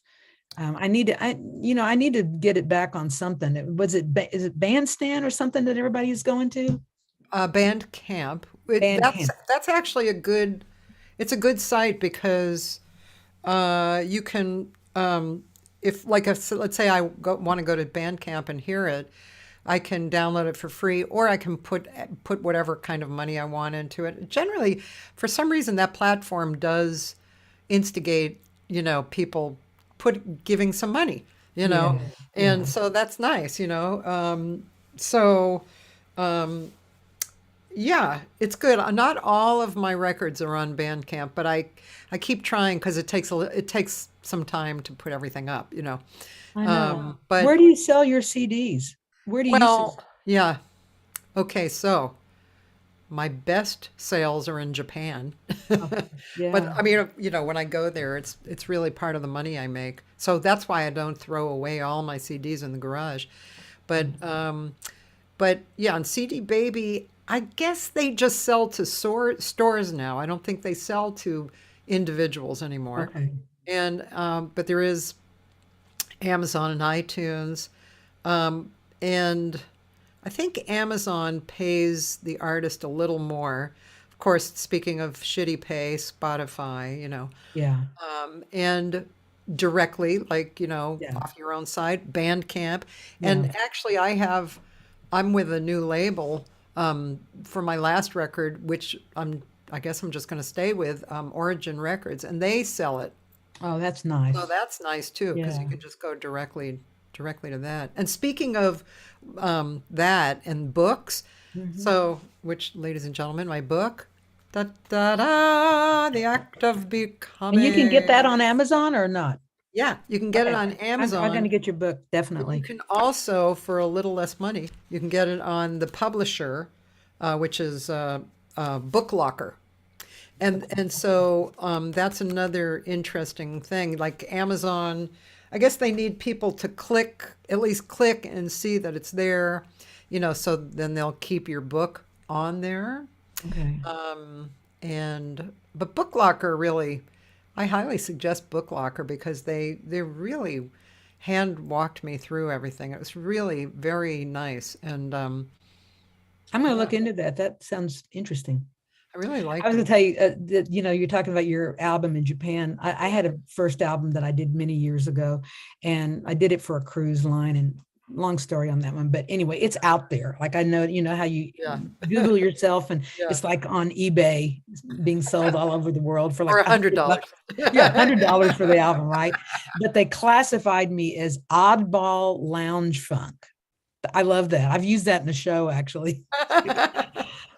I need to get it back on something. Is it Bandstand or something that everybody's going to? Band Camp. Bandcamp. That's actually it's a good site because you can, let's say I want to go to Bandcamp and hear it, I can download it for free, or I can put whatever kind of money I want into it. Generally, for some reason, that platform does instigate, people giving some money, and so that's nice, yeah, it's good. Not all of my records are on Bandcamp, but I keep trying because it takes some time to put everything up, I know. But Where do you sell your CDs? Where do you well, yeah. Okay, so my best sales are in Japan. yeah. But I mean, when I go there, it's really part of the money I make. So that's why I don't throw away all my CDs in the garage. But yeah, on CD Baby, I guess they just sell to stores now. I don't think they sell to individuals anymore. Okay. And but there is Amazon and iTunes. And I think Amazon pays the artist a little more. Of course, speaking of shitty pay, Spotify, Yeah. and directly, like, Yeah. off your own site, Bandcamp. And actually, I'm with a new label for my last record, which I guess I'm just going to stay with, Origin Records, and they sell it. Oh, that's nice. So that's nice too, because you Yeah. can just go directly to that. And speaking of that and books, so which, ladies and gentlemen, my book, da da da, The Act of Becoming. And you can get that on Amazon or not? Yeah, you can get it Okay. on Amazon. I'm going to get your book, But definitely. you can also, for a little less money, you can get it on the publisher, which is Book Locker. And so that's another interesting thing. Like Amazon, I guess they need people to at least click and see that it's there, so then they'll keep your book on there. Okay. But Book Locker really, I highly suggest Book Locker because they really hand walked me through everything. It was really very nice, and I'm going to look into that. That sounds interesting. I really liked I was going it. to tell you that, you're talking about your album in Japan. I had a first album that I did many years ago, and I did it for a cruise line, and long story on that one. But anyway, it's out there. Like I know, how you Yeah. Google yourself, and Yeah. it's like on eBay being sold all over the world for like Or $100. Yeah, $100 for the album, right? But they classified me as oddball lounge funk. I love that. I've used that in the show, actually.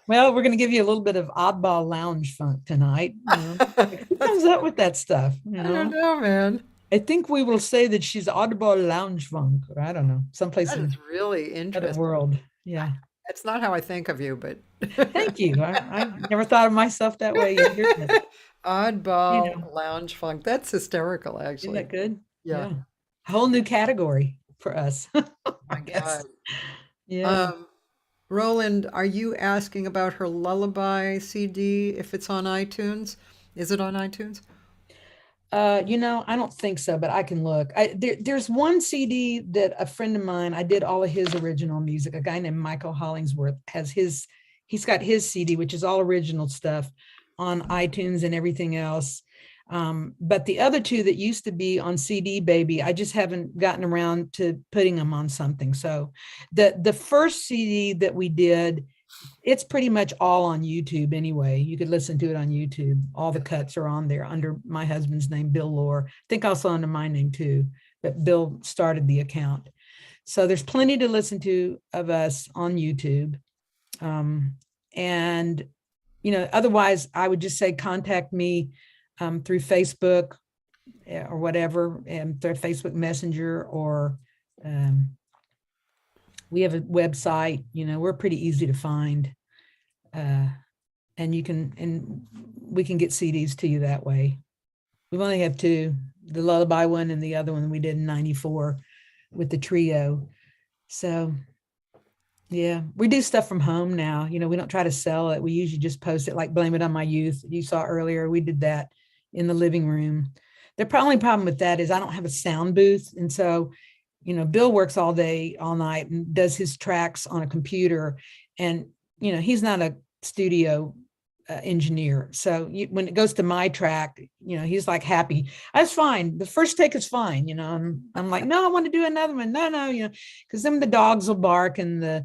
Well, we're going to give you a little bit of oddball lounge funk tonight. Who comes up with that stuff? I don't know, man. I think we will say that she's oddball lounge funk, or I don't know, someplace That in is really the interesting. world. Yeah. It's not how I think of you, but Thank you. I never thought of myself that way either. oddball lounge funk. That's hysterical, Isn't actually. that good? Yeah. A whole new category for us. My guess. God. Yeah. Roland, are you asking about her Lullaby CD, if it's on iTunes? Is it on iTunes? I don't think so, but I can look. There's one CD that a friend of mine, I did all of his original music. A guy named Michael Hollingsworth he's got his CD, which is all original stuff on iTunes and everything else. But the other two that used to be on CD Baby, I just haven't gotten around to putting them on something. So the first CD that we did, it's pretty much all on YouTube anyway. You could listen to it on YouTube. All the cuts are on there under my husband's name, Bill Lohr. I think also under my name too, but Bill started the account. So there's plenty to listen to of us on YouTube. And, otherwise I would just say contact me through Facebook or whatever, and through Facebook Messenger, or we have a website. We're pretty easy to find. and we can get CDs to you that way. We only have two, the Lullaby one and the other one we did in 94 with the trio. So yeah, we do stuff from home now. We don't try to sell it. We usually just post it, like Blame It on My Youth. You saw earlier, we did that in the living room. The only problem with that is I don't have a sound booth. And so, Bill works all day, all night and does his tracks on a computer. And, he's not a studio engineer. So when it goes to my track, he's like happy. That's fine. The first take is fine. I'm like, no, I want to do another one. No, because then the dogs will bark and the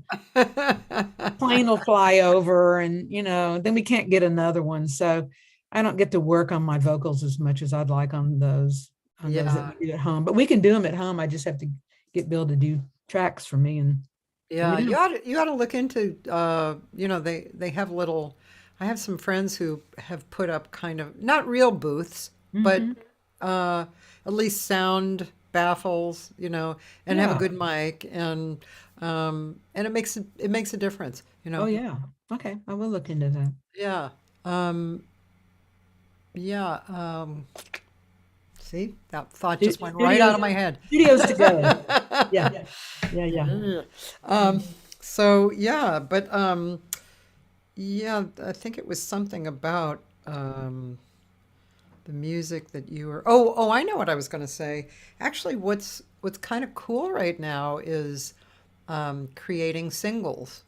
plane will fly over and, then we can't get another one. So I don't get to work on my vocals as much as I'd like on those that we do at home, but we can do them at home. I just have to get Bill to do tracks for me. And yeah, you ought to look into, they have little, I have some friends who have put up kind of not real booths, but at least sound baffles, and have a good mic, and it makes a difference, Oh yeah. Okay. I will look into that. Yeah. See, that thought just went right out of my head. Studios together. Yeah. So yeah, but yeah, I think it was something about the music that you were. Oh, I know what I was going to say. Actually, what's kind of cool right now is creating singles,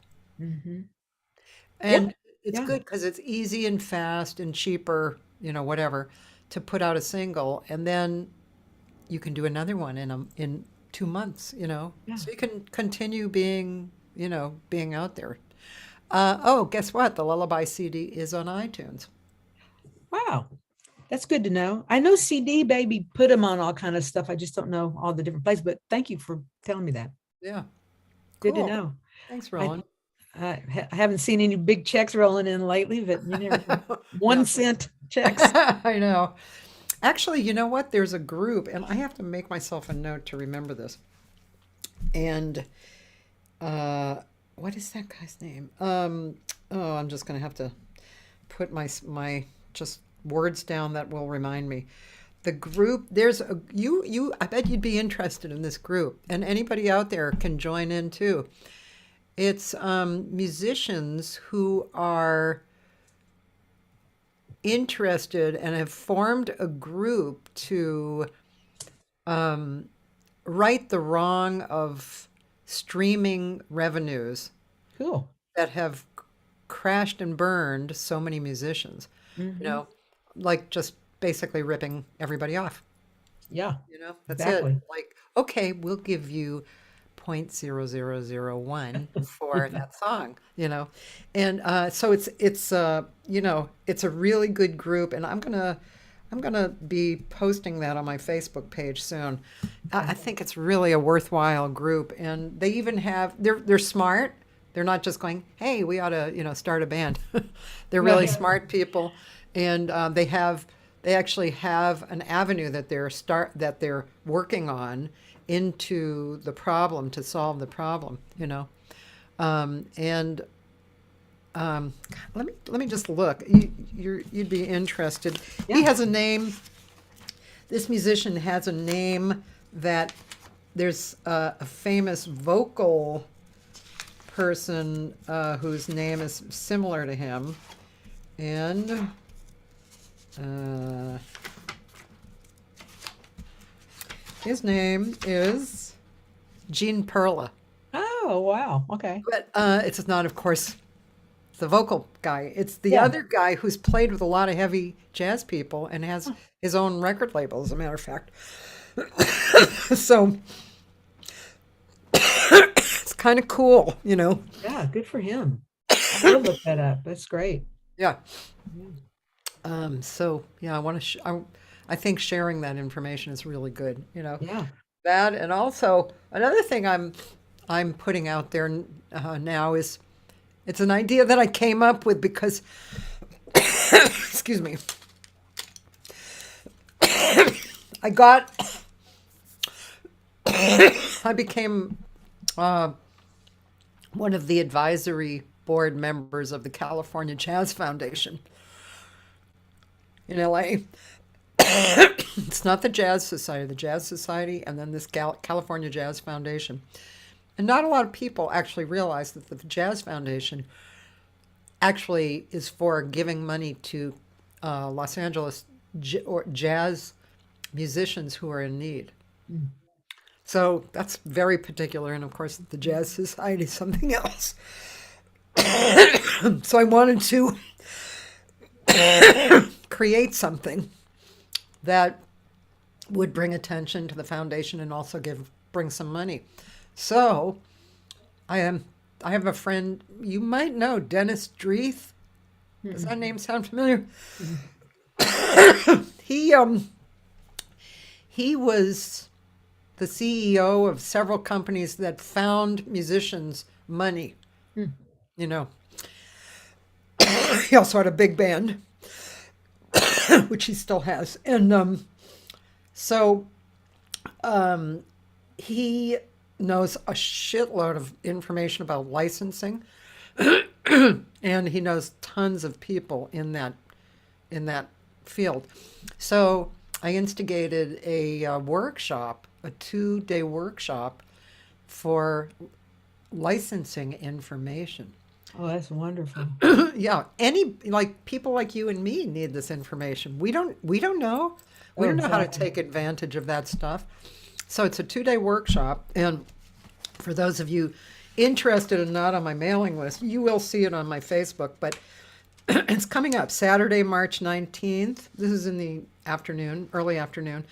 and it's good because it's easy and fast and cheaper, whatever, to put out a single, and then you can do another one in 2 months, so you can continue being out there. Guess what? The Lullaby CD is on iTunes. Wow. That's good to know. I know CD Baby put them on all kind of stuff. I just don't know all the different places, but thank you for telling me that. Yeah. Good Cool. to know. Thanks, Roland. I haven't seen any big checks rolling in lately, but you never 1 cent checks. I know. Actually, you know what? There's a group, and I have to make myself a note to remember this. And what is that guy's name? I'm just going to have to put my just words down that will remind me. The group, there's a I bet you'd be interested in this group, and anybody out there can join in too. It's musicians who are interested and have formed a group to right the wrong of streaming revenues Cool. that have crashed and burned so many musicians, like just basically ripping everybody off. Yeah. That's Exactly. it. Like, okay, we'll give you 0.0001 for that song, and so it's a really good group, and I'm gonna be posting that on my Facebook page soon. I think it's really a worthwhile group, and they even have they're smart. They're not just going, hey, we ought to start a band. They're really smart people, and they actually have an avenue that they're working on into the problem to solve the problem, and let me just look. You'd be interested. He has a name. This musician has a name that there's a famous vocal person whose name is similar to him, and his name is Gene Perla. Oh, wow. Okay. But it's not, of course, the vocal guy. It's the other guy who's played with a lot of heavy jazz people and has his own record label, as a matter of fact. So it's kind of cool, Yeah, good for him. I'll look that up. That's great. Yeah. So yeah, I want to. I think sharing that information is really good. Yeah. That, and also another thing I'm putting out there now is it's an idea that I came up with because excuse me, I became one of the advisory board members of the California Jazz Foundation in LA. It's not the Jazz Society, and then this California Jazz Foundation. And not a lot of people actually realize that the Jazz Foundation actually is for giving money to Los Angeles jazz musicians who are in need. So that's very particular. And of course, the Jazz Society is something else. So I wanted to create something that would bring attention to the foundation and also bring some money. So I have a friend you might know, Dennis Dreeth. Does that name sound familiar? He was the CEO of several companies that found musicians money. You know. He also had a big band, which he still has. And so he knows a shitload of information about licensing, and he knows tons of people in that field. So I instigated a workshop, a 2-day workshop for licensing information. Oh, that's wonderful. Yeah, people like you and me need this information. We don't know. We don't know how to take advantage of that stuff. So it's a 2-day workshop, and for those of you interested and not on my mailing list, you will see it on my Facebook, but it's coming up Saturday, March 19th. This is in the afternoon, early afternoon,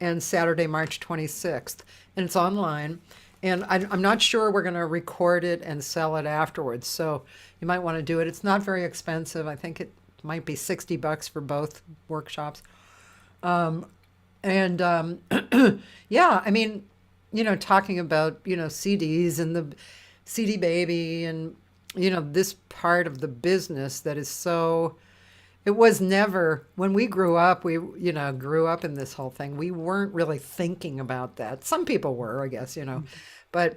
and Saturday, March 26th. And it's online. And I'm not sure we're going to record it and sell it afterwards. So you might want to do it. It's not very expensive. I think it might be $60 for both workshops. Yeah, I mean, talking about, CDs and the CD baby and, this part of the business that is so, it was never, when we grew up, we, grew up in this whole thing. We weren't really thinking about that. Some people were, I guess, but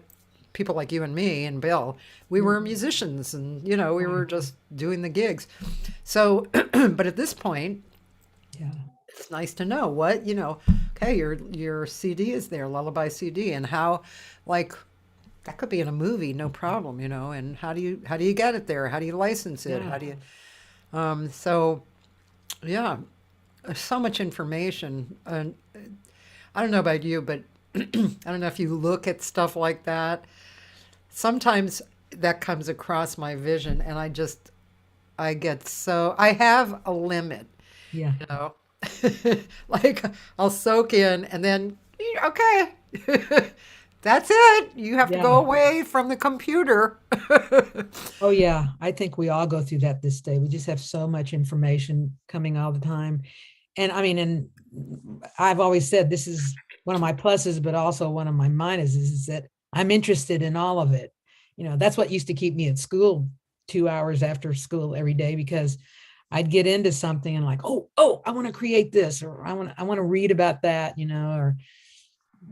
people like you and me and Bill, we were musicians and, we were just doing the gigs. So, but at this point, Yeah. it's nice to know what, okay, your CD is there, Lullaby CD, and how, that could be in a movie, no problem, and how do you get it there? How do you license it? Yeah. How do you, so yeah, so much information. And I don't know about you, but I don't know if you look at stuff like that. Sometimes that comes across my vision and I have a limit, Yeah. I'll soak in and then, okay, that's it. You have to go away from the computer. Oh, yeah. I think we all go through that this day. We just have so much information coming all the time. And I mean, and I've always said this is one of my pluses, but also one of my minuses is that I'm interested in all of it. That's what used to keep me at school 2 hours after school every day, because I'd get into something and I want to create this, or I want to read about that, or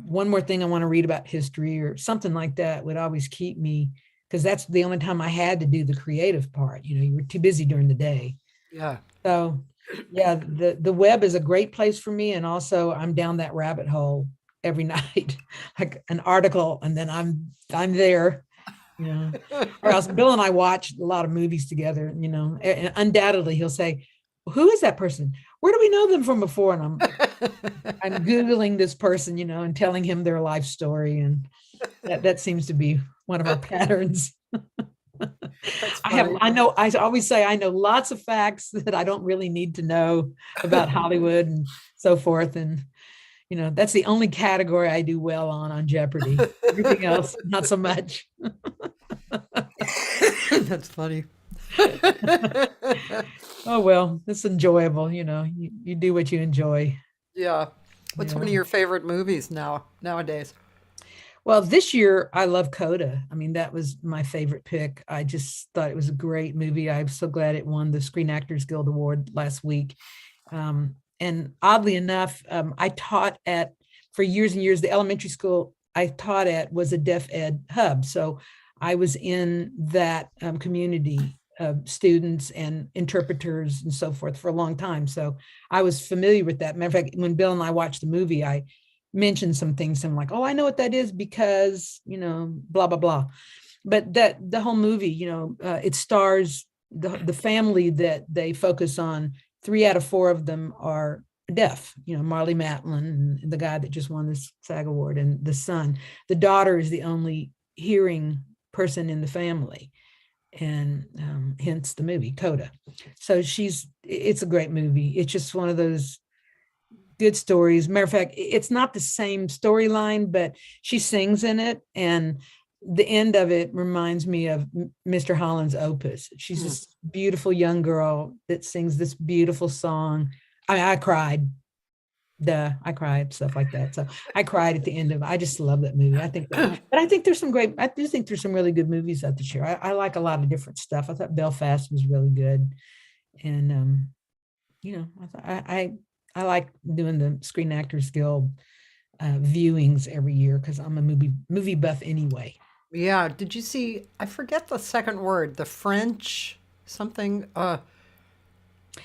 one more thing I want to read about history or something like that would always keep me, because that's the only time I had to do the creative part. You were too busy during the day. Yeah. So yeah, the web is a great place for me. And also I'm down that rabbit hole every night, like an article, and then I'm there. Or else Bill and I watch a lot of movies together, and undoubtedly he'll say, who is that person? Where do we know them from before? And I'm Googling this person, and telling him their life story. And that seems to be one of our patterns. I always say, I know lots of facts that I don't really need to know about Hollywood and so forth. And, that's the only category I do well on Jeopardy. Everything else, not so much. That's funny. Oh, well, it's enjoyable. You do what you enjoy. Yeah. What's one of your favorite movies nowadays? Well, this year I love Coda. I mean, that was my favorite pick. I just thought it was a great movie. I'm so glad it won the Screen Actors Guild Award last week. And oddly enough, I taught for years and years, the elementary school I taught at was a deaf ed hub. So I was in that community of students and interpreters and so forth for a long time. So I was familiar with that. Matter of fact, when Bill and I watched the movie, I mentioned some things. I'm like, oh, I know what that is because, blah, blah, blah. But the whole movie, it stars the family that they focus on. 3 out of 4 of them are deaf, Marley Matlin, and the guy that just won this SAG award, and the son. The daughter is the only hearing person in the family, and hence the movie Coda. So it's a great movie. It's just one of those good stories. Matter of fact, it's not the same storyline, but she sings in it, and the end of it reminds me of Mr. Holland's Opus. She's this beautiful young girl that sings this beautiful song. I cried. I cried, stuff like that. So I cried at the end of it. I just love that movie. I think there's some really good movies out this year. I like a lot of different stuff. I thought Belfast was really good. And, I like doing the Screen Actors Guild viewings every year because I'm a movie buff anyway. Yeah. Did you see, I forget the second word, the French something?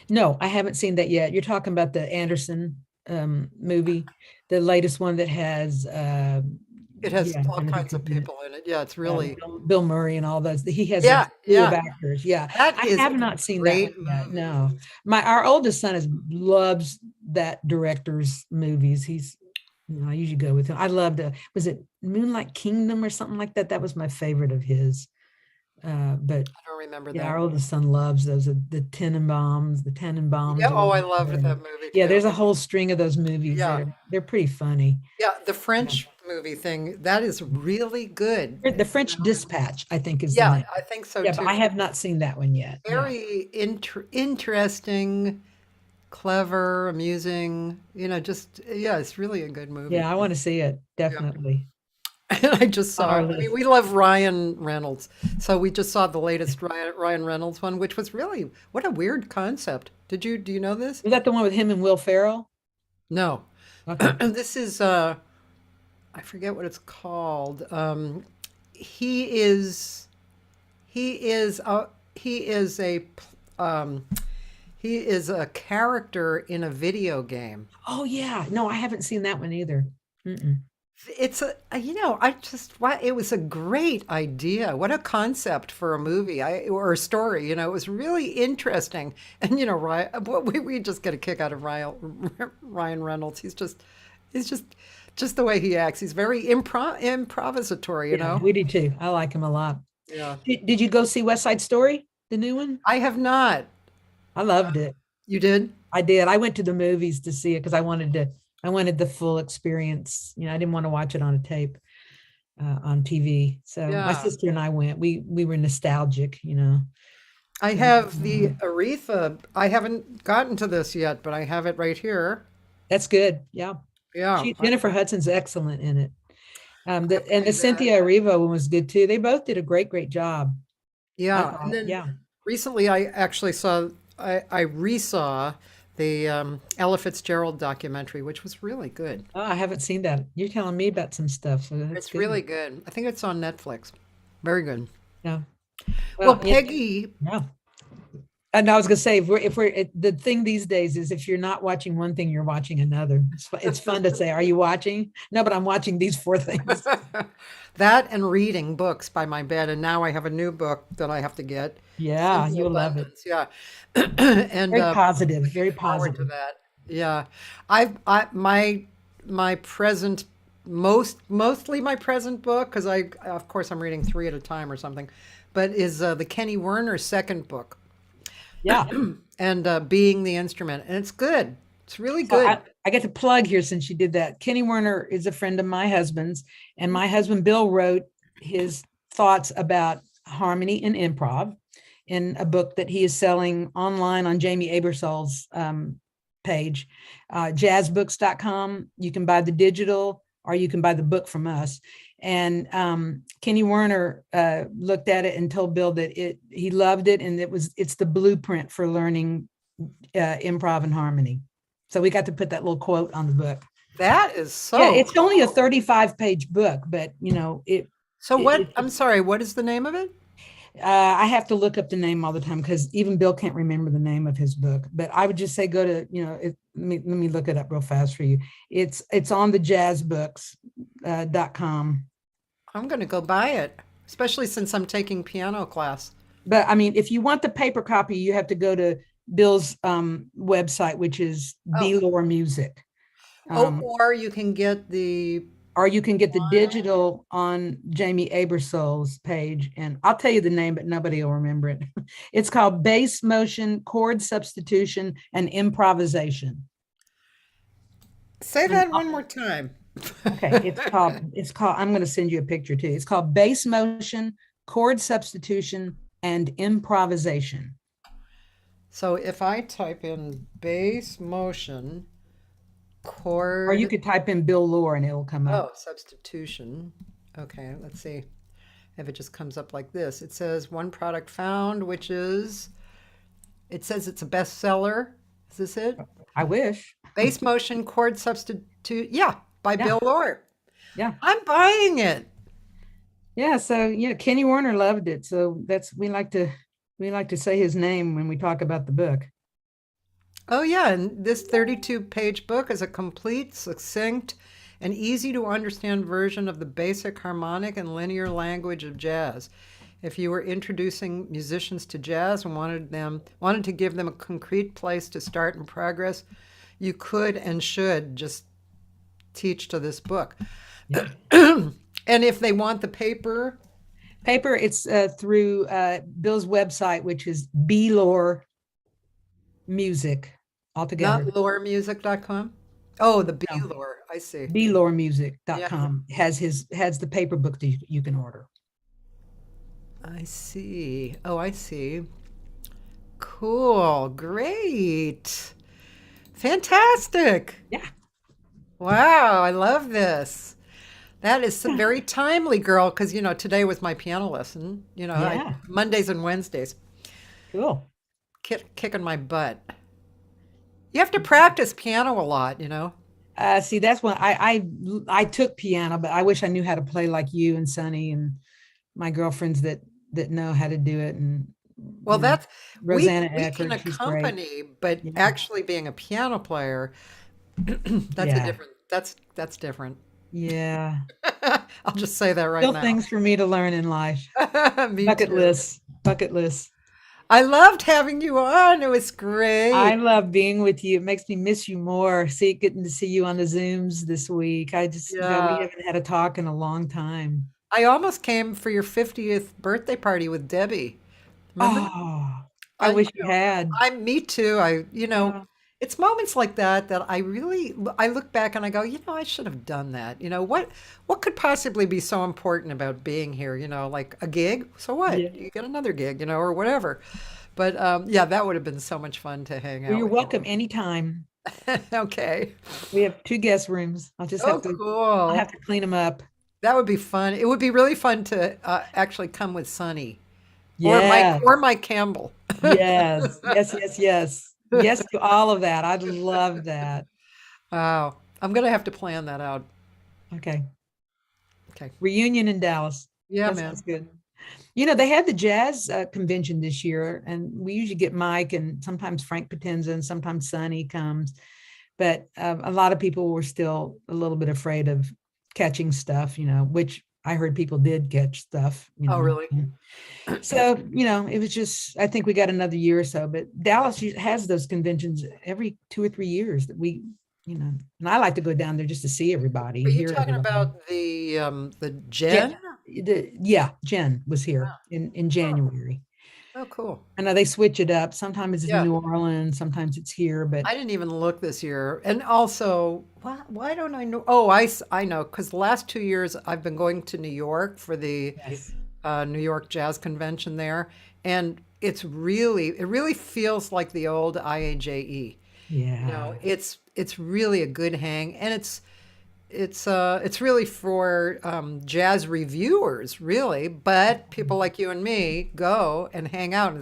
No, I haven't seen that yet. You're talking about the Anderson movie, the latest one that has it has all kinds of people in it. Yeah, it's really Bill Murray and all those. He has Yeah, a slew of yeah. actors. Yeah, That I is have a not seen that great one yet. movie. No, our oldest son loves that director's movies. I usually go with him. I loved was it Moonlight Kingdom or something like that? That was my favorite of his. But I don't remember yeah, that. our oldest son loves those, the Tenenbaums. Yeah, or oh, I whatever. loved that movie Yeah, too. there's a whole string of those movies. Yeah. They're pretty funny. Yeah, the French movie thing, that is really good. The French Dispatch, I think, is the Yeah, name. I think so Yeah, too. but I have not seen that one yet. No. Very interesting, clever, amusing, it's really a good movie. Yeah, I want to see it, definitely. I just saw, our I mean, list. we love Ryan Reynolds. So we just saw the latest Ryan Reynolds one, which was really, what a weird concept. Do you know this? Was that the one with him and Will Ferrell? No. Okay. This is, I forget what it's called. He is a character in a video game. Oh yeah, no, I haven't seen that one either. Mm-mm. It's it was a great idea. What a concept for a movie or a story. It was really interesting. And, we just get a kick out of Ryan Reynolds. He's just the way he acts. He's very improvisatory, Yeah, we do too. I like him a lot. Yeah. Did you go see West Side Story, the new one? I have not. I loved it. You did? I did. I went to the movies to see it because I wanted the full experience. I didn't want to watch it on a tape on TV. So Yeah. my sister and I went. We were nostalgic, I have the Aretha. I haven't gotten to this yet, but I have it right here. That's good. Yeah. Yeah. Jennifer Hudson's excellent in it. And the that. Cynthia Erivo one was good too. They both did a great, great job. I Yeah. thought. And then Yeah. recently I actually I resaw the Ella Fitzgerald documentary, which was really good. Oh, I haven't seen that. You're telling me about some stuff. So that's It's good. really good. I think it's on Netflix. Very good. Yeah. Well, yeah. Peggy, Yeah. And I was gonna say, the thing these days is if you're not watching one thing, you're watching another. It's fun to say, "Are you watching?" No, but I'm watching these 4 things. that and reading books by my bed, and now I have a new book that I have to get. Yeah, Simple you'll love it. Abundance, Yeah, and Very positive. Very forward to positive. that. Yeah, my present mostly my present book, because of course I'm reading 3 at a time or something, but is the Kenny Werner second book. Yeah. And Being the Instrument, and it's good. It's really So good. I get to plug here since you did that. Kenny Werner is a friend of my husband's, and my husband Bill wrote his thoughts about harmony and improv in a book that he is selling online on Jamie Abersol's page, jazzbooks.com. You can buy the digital or you can buy the book from us. And Kenny Werner looked at it and told Bill that he loved it, and it's the blueprint for learning improv and harmony. So we got to put that little quote on the book. That is so Yeah, it's only a cool. 35-page book, but it So It, I'm sorry, what is the name of it? I have to look up the name all the time because even Bill can't remember the name of his book. But I would just say go to, let me look it up real fast for you. It's on the jazzbooks.com. I'm going to go buy it, especially since I'm taking piano class. But I mean, if you want the paper copy, you have to go to Bill's website, which is Oh. Lohr Music. Or you can get the Or you can get the digital on Jamie Abersol's page. And I'll tell you the name, but nobody will remember it. It's called Bass Motion, Chord Substitution, and Improvisation. Say that one more time. Okay, it's called, I'm going to send you a picture too. It's called Bass Motion, Chord Substitution, and Improvisation. So if I type in bass motion, chord. Or you could type in Bill Lohr and it'll come up. Oh, substitution. Okay, let's see if it just comes up like this. It says one product found, which is, it says it's a bestseller. Is this it? I wish. Bass motion chord substitute. Yeah, by Yeah. Bill Lohr. Yeah. I'm buying it. Yeah. So Kenny Warner loved it. So we like to say his name when we talk about the book. Oh, yeah. And this 32-page book is a complete, succinct, and easy to understand version of the basic harmonic and linear language of jazz. If you were introducing musicians to jazz and wanted to give them a concrete place to start and progress, you could and should just teach to this book. Yeah. And if they want the paper, It's through Bill's website, which is B Lohr Music altogether. not lowermusic.com. Oh, the B No. Lohr. I see. BLohrmusic.com has the paper book that you can order. I see. Oh, I see. Cool. Great. Fantastic. Yeah. Wow. I love this. That is very timely, girl, because, today was my piano lesson, Yeah. Mondays and Wednesdays, Cool. kicking my butt. You have to practice piano a lot, See, that's when I took piano, but I wish I knew how to play like you and Sonny and my girlfriends that know how to do it. And Well, you know, that's Rosanna we Eckert, can she's great. accompany, but Yeah. actually being a piano player, that's Yeah. a different. That's different. Yeah. I'll just say that right Still now. things for me to learn in life. Me Bucket too. list. Bucket list. I loved having you on. It was great. I love being with you. It makes me miss you more. Getting to see you on the Zooms this week. We Yeah. haven't had a talk in a long time. I almost came for your 50th birthday party with Debbie. Remember? Oh, I wish you had. Me too. Yeah. It's moments like that I look back and I go, I should have done that. What could possibly be so important about being here? Like a gig. So what? Yeah. You get another gig, or whatever. But yeah, that would have been so much fun to hang out. Well, you're with welcome anytime. you. Okay. We have 2 guest rooms. I'll just Oh, have to cool. I'll have to clean them up. That would be fun. It would be really fun to actually come with Sonny Yes. or Mike Campbell. Yes. Yes. Yes to all of that. I'd love that. Wow. I'm going to have to plan that out. Okay. Okay. Reunion in Dallas. Yeah, That man. sounds good. They had the jazz convention this year, and we usually get Mike and sometimes Frank Potenza and sometimes Sonny comes. But a lot of people were still a little bit afraid of catching stuff, which I heard people did catch stuff. Oh, really? So, it was just, I think we got another year or so, but Dallas has those conventions every 2 or 3 years that and I like to go down there just to see everybody. Are you hear talking everybody. about the Jen? Jen was here in January. Oh, cool. I know they switch it up. Sometimes it's Yeah. in New Orleans, sometimes it's here, but I didn't even look this year. And also, why don't I know? Oh, I know, because the last 2 years I've been going to New York for the yes. New York Jazz Convention there. And it really feels like the old IAJE. Yeah. It's really a good hang. And it's really for jazz reviewers, really, but people like you and me go and hang out, and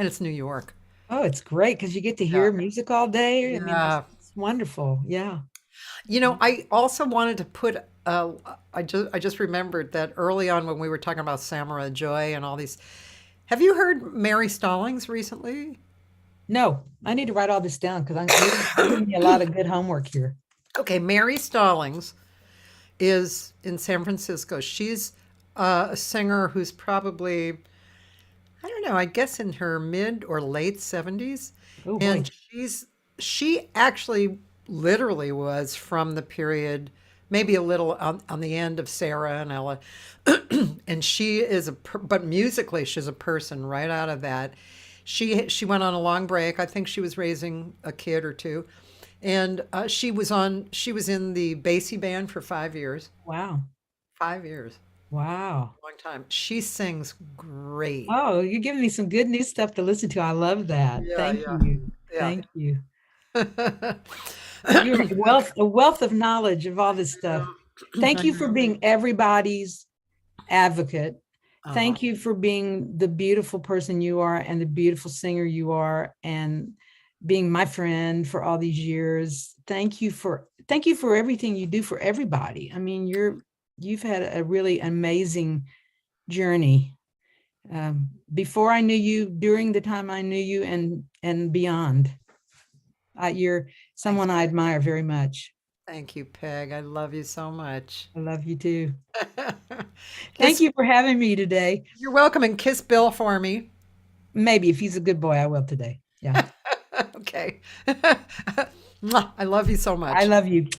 it's New York. Oh, it's great because you get to hear music all day. I mean, Yeah. it's wonderful. Yeah. I also wanted to put I just remembered that early on when we were talking about Samurai Joy and all these. Have you heard Mary Stallings recently? No, I need to write all this down because you're giving me a lot of good homework here. Okay, Mary Stallings is in San Francisco. She's a singer who's probably, I don't know, I guess in her mid or late 70s. Oh boy. And she actually literally was from the period, maybe a little on the end of Sarah and Ella. And she is but musically, she's a person right out of that. She went on a long break. I think she was raising a kid or two. And she was in the Basie band for 5 years. Wow. 5 years. Wow. Long time. She sings great. Oh, you're giving me some good new stuff to listen to. I love that. Yeah, Thank yeah, you. yeah. Thank you. You're a wealth of knowledge of all this stuff. Thank you for being everybody's advocate. Thank you for being the beautiful person you are and the beautiful singer you are and being my friend for all these years. Thank you for everything you do for everybody. I mean, you've had a really amazing journey. Before I knew you, during the time I knew you, and beyond. You're someone I admire very much. Thank you, Peg. I love you so much. I love you too. Thank you for having me today. You're welcome, and kiss Bill for me. Maybe if he's a good boy, I will today. Yeah. Okay. Mwah. I love you so much. I love you.